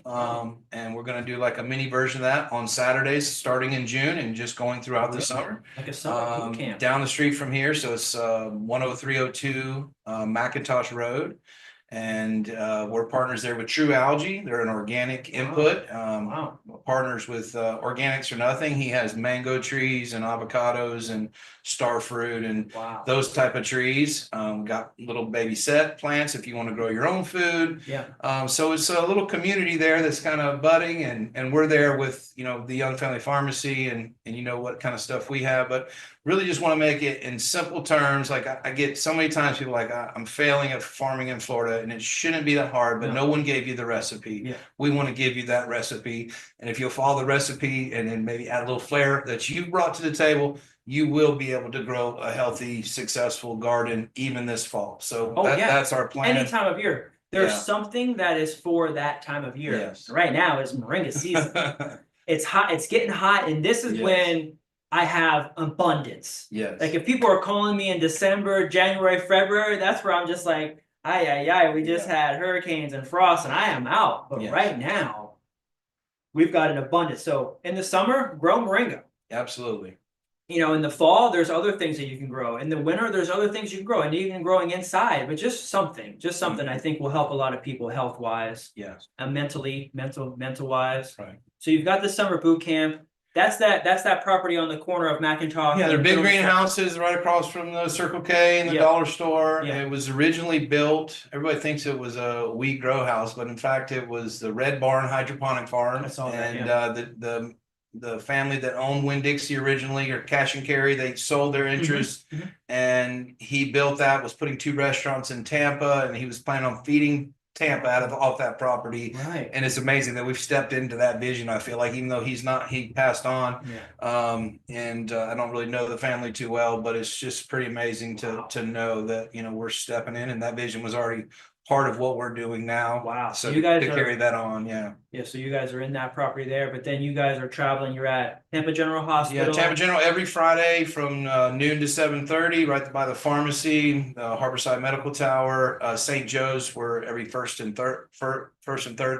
And we're going to do like a mini version of that on Saturdays starting in June and just going throughout the summer. Like a summer boot camp. Down the street from here. So it's 10302 McIntosh Road. And we're partners there with True Algae. They're an organic input. Wow. Partners with Organics or Nothing. He has mango trees and avocados and star fruit and Wow. those type of trees. Got little baby set plants if you want to grow your own food. Yeah. So it's a little community there that's kind of budding, and we're there with the Young Family Pharmacy and what kind of stuff we have, but really just want to make it in simple terms. Like I get so many times people like I'm failing at farming in Florida, and it shouldn't be that hard, but no one gave you the recipe. Yeah. We want to give you that recipe, and if you'll follow the recipe and then maybe add a little flair that you brought to the table, you will be able to grow a healthy, successful garden even this fall. So that's our plan. Any time of year. There's Yeah. something that is for that time of year. Yes. Right now is Moringa season. It's hot. It's getting hot, and this is when I have abundance. Yes. Like if people are calling me in December, January, February, that's where I'm just like, we just had hurricanes and frost, and I am out. But right now, we've got an abundance. So in the summer, grow Moringa. Absolutely. In the fall, there's other things that you can grow. In the winter, there's other things you can grow, and even growing inside, but just something I think will help a lot of people health-wise. Yes. And mental-wise. Right. So you've got the summer boot camp. That's that property on the corner of McIntosh. Yeah, they're big greenhouses right across from the Circle K and the dollar store. Yeah. It was originally built. Everybody thinks it was a wheat grow house, but in fact, it was the Red Barn Hydroponic Farm. I saw that, and the family that owned Winn-Dixie originally, or Cash and Carry, they sold their interest, and he built that. Was putting 2 restaurants in Tampa, and he was planning on feeding Tampa off that property. Right. And it's amazing that we've stepped into that vision. I feel like, even though he passed on. Yeah. And I don't really know the family too well, but it's just pretty amazing to know that we're stepping in, and that vision was already part of what we're doing now. Wow. So you guys to carry that on. Yeah. So you guys are in that property there, but then you guys are traveling. You're at Tampa General Hospital. Yeah, Tampa General every Friday from noon to 7:30, right by the pharmacy, the Harborside Medical Tower. St. Joe's, we're every first and third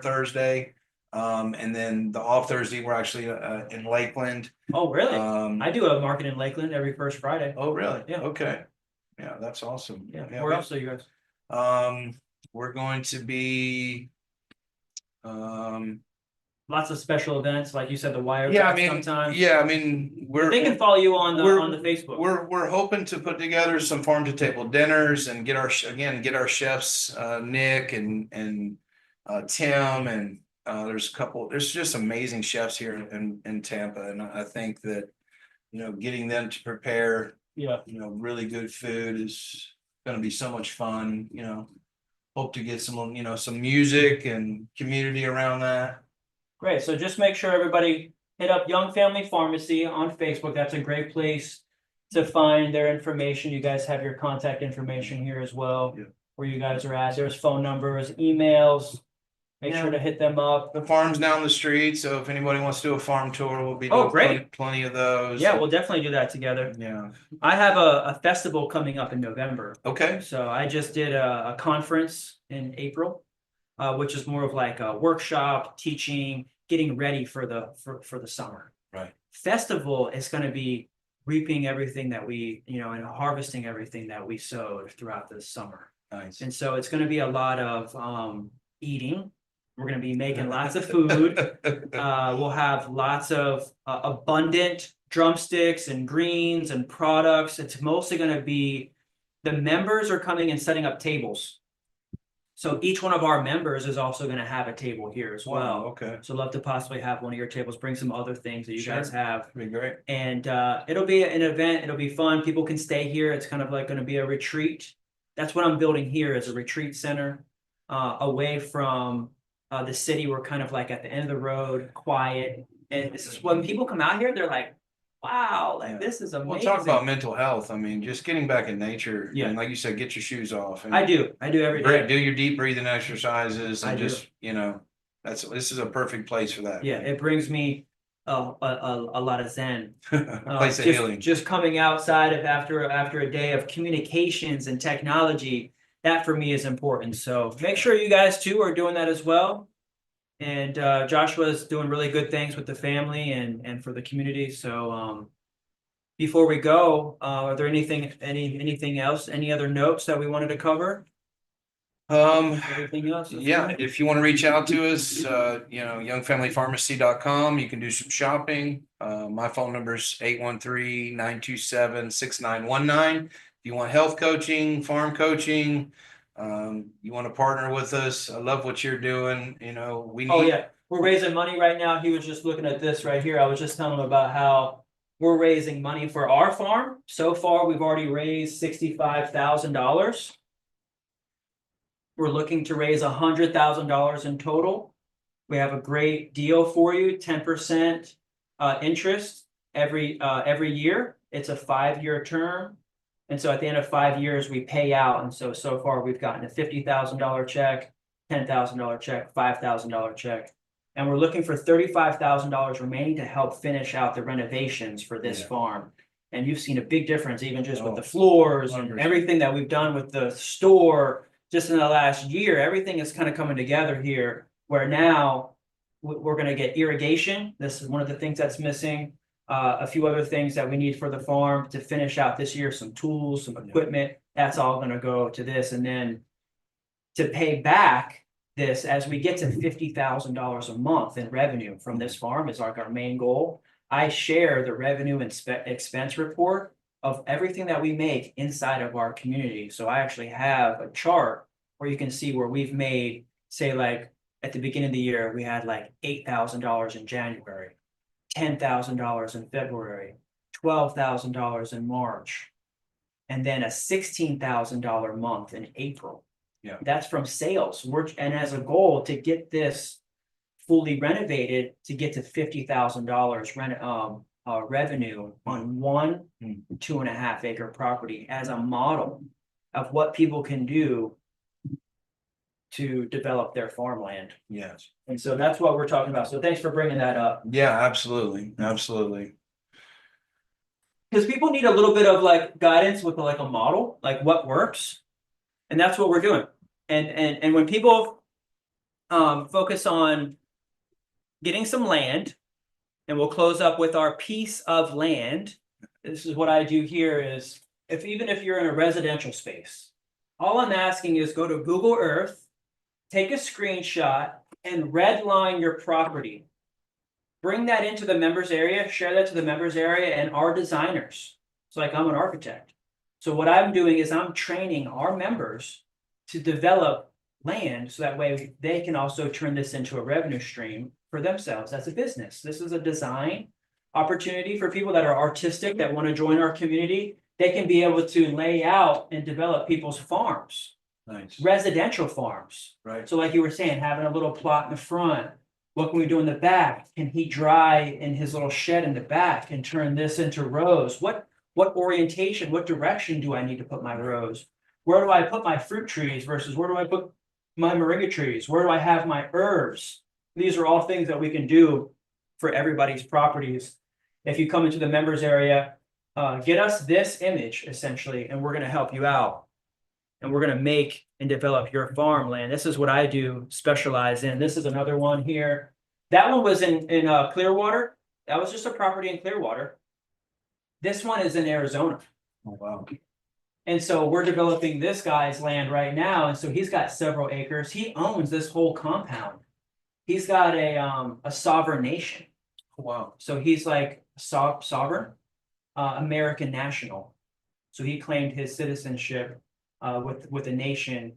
Thursday. And then the off Thursday, we're actually in Lakeland. Oh, really? I do a market in Lakeland every first Friday. Oh, really? Yeah. Okay. Yeah, that's awesome. Yeah. Where else are you guys? We're going to be lots of special events, like you said, the wire. Sometimes. Yeah, I mean, they can follow you on the Facebook. We're hoping to put together some farm to table dinners and get our chefs Nick and Tim, and there's just amazing chefs here in Tampa, and I think that getting them to prepare really good food is going to be so much fun. Hope to get some music and community around that. Great. So just make sure everybody hit up Young Family Pharmacy on Facebook. That's a great place to find their information. You guys have your contact information here as well, where you guys are at. There's phone numbers, emails. Make sure to hit them up. The farm's down the street, so if anybody wants to do a farm tour, we'll be doing plenty of those. Yeah, we'll definitely do that together. Yeah. I have a festival coming up in November. Okay. So I just did a conference in April, which is more of like a workshop, teaching, getting ready for the summer. Right. Festival is going to be reaping everything that we, and harvesting everything that we sowed throughout the summer. Nice. And so it's going to be a lot of eating. We're going to be making lots of food. We'll have lots of abundant drumsticks and greens and products. It's mostly going to be the members are coming and setting up tables. So each one of our members is also going to have a table here as well. Wow, okay. So love to possibly have one of your tables, bring some other things that you guys have. That'd be great. And it'll be an event. It'll be fun. People can stay here. It's kind of like going to be a retreat. That's what I'm building here, is a retreat center away from the city. We're kind of like at the end of the road, quiet. And this is when people come out here, they're like, wow, this is amazing. We'll talk about mental health. I mean, just getting back in nature. Yeah. And like you said, get your shoes off. And I do every day. do your deep breathing exercises, and this is a perfect place for that. Yeah, it brings me a lot of zen. Place of healing. Just coming outside of after a day of communications and technology, that for me is important. So make sure you guys too are doing that as well. And Joshua's doing really good things with the family and for the community. So before we go, are there anything else, any other notes that we wanted to cover? Everything else? Yeah, if you want to reach out to us, youngfamilypharmacy.com, you can do some shopping. My phone number is 813-927-6919. If you want health coaching, farm coaching, you want to partner with us, I love what you're doing. We Oh need, yeah, we're raising money right now. He was just looking at this right here. I was just telling him about how we're raising money for our farm. So far, we've already raised $65,000. We're looking to raise $100,000 in total. We have a great deal for you, 10% interest every year. It's a 5-year term. And so at the end of 5 years, we pay out. And so far we've gotten a $50,000 check, $10,000 check, $5,000 check. And we're looking for $35,000 remaining to help finish out the renovations for this farm. And you've seen a big difference even just with the floors and everything that we've done with the store just in the last year. Everything is kind of coming together here, where now we're going to get irrigation. This is one of the things that's missing. A few other things that we need for the farm to finish out this year, some tools, some equipment, that's all going to go to this. And then to pay back this, as we get to $50,000 a month in revenue from this farm is like our main goal. I share the revenue and expense report of everything that we make inside of our community. So I actually have a chart where you can see where we've made, say, like at the beginning of the year, we had like $8,000 in January, $10,000 in February, $12,000 in March, and then a $16,000 month in April. Yeah. That's from sales. And as a goal to get this fully renovated, to get to $50,000 revenue on 1 2.5 acre property as a model of what people can do to develop their farmland. Yes. And so that's what we're talking about. So thanks for bringing that up. Yeah, absolutely. Absolutely. Because people need a little bit of like guidance with like a model, like what works. And that's what we're doing. And when people focus on getting some land, and we'll close up with our piece of land. This is what I do here is, even if you're in a residential space, all I'm asking is go to Google Earth, take a screenshot, and redline your property. Bring that into the members area, share that to the members area and our designers. It's like I'm an architect. So what I'm doing is I'm training our members to develop land so that way they can also turn this into a revenue stream for themselves as a business. This is a design opportunity for people that are artistic, that want to join our community. They can be able to lay out and develop people's farms. Nice. Residential farms. Right. So like you were saying, having a little plot in the front. What can we do in the back? Can he dry in his little shed in the back and turn this into rows? What orientation, what direction do I need to put my rows? Where do I put my fruit trees versus where do I put my moringa trees? Where do I have my herbs? These are all things that we can do for everybody's properties. If you come into the members area, get us this image essentially, and we're going to help you out. And we're going to make and develop your farmland. This is what I do specialize in. This is another one here. That one was in Clearwater. That was just a property in Clearwater. This one is in Arizona. Oh, wow. And so we're developing this guy's land right now. And so he's got several acres. He owns this whole compound. He's got a sovereign nation. Wow. So he's like sovereign, American national. So he claimed his citizenship with a nation,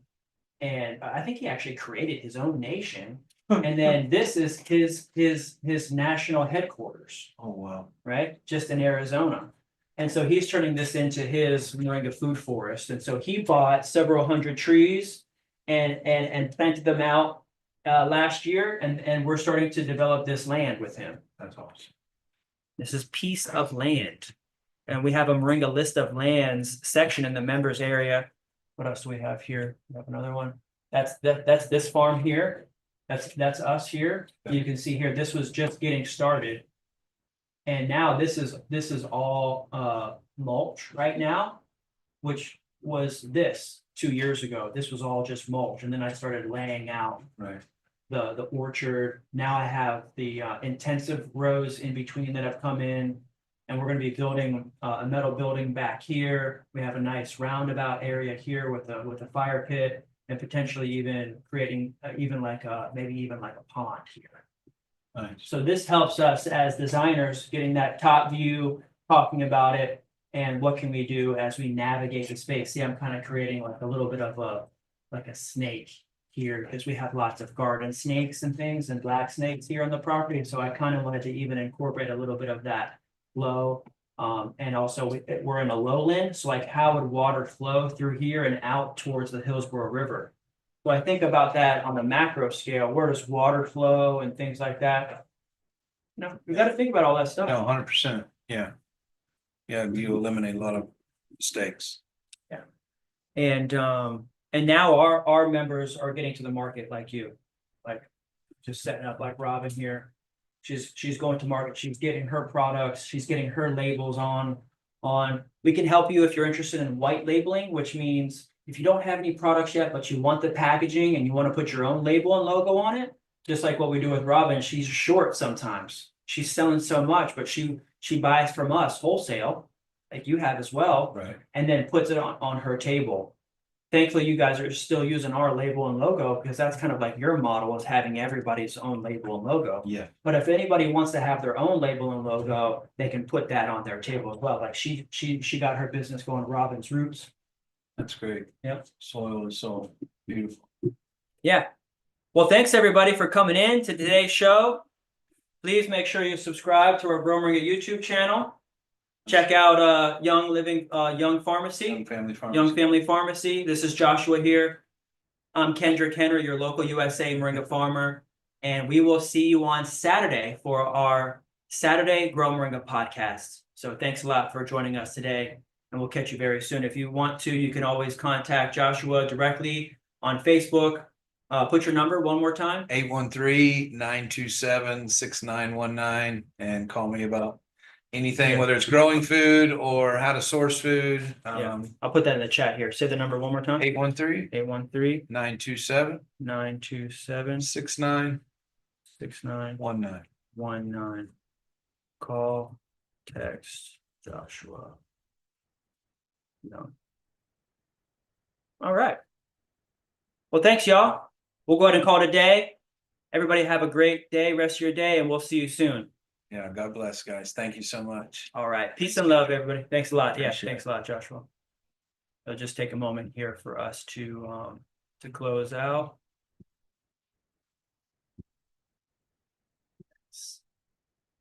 and I think he actually created his own nation. And then this is his national headquarters. Oh, wow. Right, just in Arizona. And so he's turning this into his Moringa food forest. And so he bought several hundred trees and planted them out last year, and we're starting to develop this land with him. That's awesome. This is piece of land, and we have a Moringa list of lands section in the members area. What else do we have here? We have another one. That's this farm here. That's us here. You can see here, this was just getting started. And now this is all mulch right now, which was this 2 years ago. This was all just mulch. And then I started laying out the orchard. Now I have the intensive rows in between that have come in. And we're going to be building a metal building back here. We have a nice roundabout area here with a fire pit. and potentially even creating even like maybe even like a pond here. Nice. So this helps us as designers getting that top view, talking about it, and what can we do as we navigate the space. See, I'm kind of creating like a little bit of a snake here because we have lots of garden snakes and things and black snakes here on the property. So I kind of wanted to even incorporate a little bit of that flow. And also we're in a lowland, so like how would water flow through here and out towards the Hillsborough River? So I think about that on the macro scale. Where does water flow and things like that? No, we got to think about all that stuff. No, 100%. Yeah. Yeah, you eliminate a lot of mistakes. And now our members are getting to the market like you, like just setting up like Robin here. She's going to market. She's getting her products. She's getting her labels on. We can help you if you're interested in white labeling, which means if you don't have any products yet, but you want the packaging and you want to put your own label and logo on it, just like what we do with Robin. She's short sometimes. She's selling so much, but she buys from us wholesale, like you have as well, Right. and then puts it on her table. Thankfully, you guys are still using our label and logo because that's kind of like your model is having everybody's own label and logo. Yeah. But if anybody wants to have their own label and logo, they can put that on their table as well. Like she got her business going, Robin's Roots. That's great. Yep. Soil is so beautiful. Yeah. Well, thanks everybody for coming in to today's show. Please make sure you subscribe to our Moringa YouTube channel. Check out Young Pharmacy. Young Family Farmers. Young Family Pharmacy. This is Joshua here. I'm Kendrick Henry, your local USA Moringa farmer. And we will see you on Saturday for our Saturday Grow Moringa podcast. So thanks a lot for joining us today. And we'll catch you very soon. If you want to, you can always contact Joshua directly on Facebook. Put your number one more time. 813-927-6919 and call me about anything, whether it's growing food or how to source food. Yeah. I'll put that in the chat here. Say the number one more time. 813-927 927 6919. Call, text Joshua. No. All right. Well, thanks, y'all. We'll go ahead and call it a day. Everybody have a great day, rest of your day, and we'll see you soon. Yeah, God bless, guys. Thank you so much. All right. Peace and love, everybody. Thanks a lot. Yeah, Appreciate thanks a lot, Joshua. I'll just take a moment here for us to close out.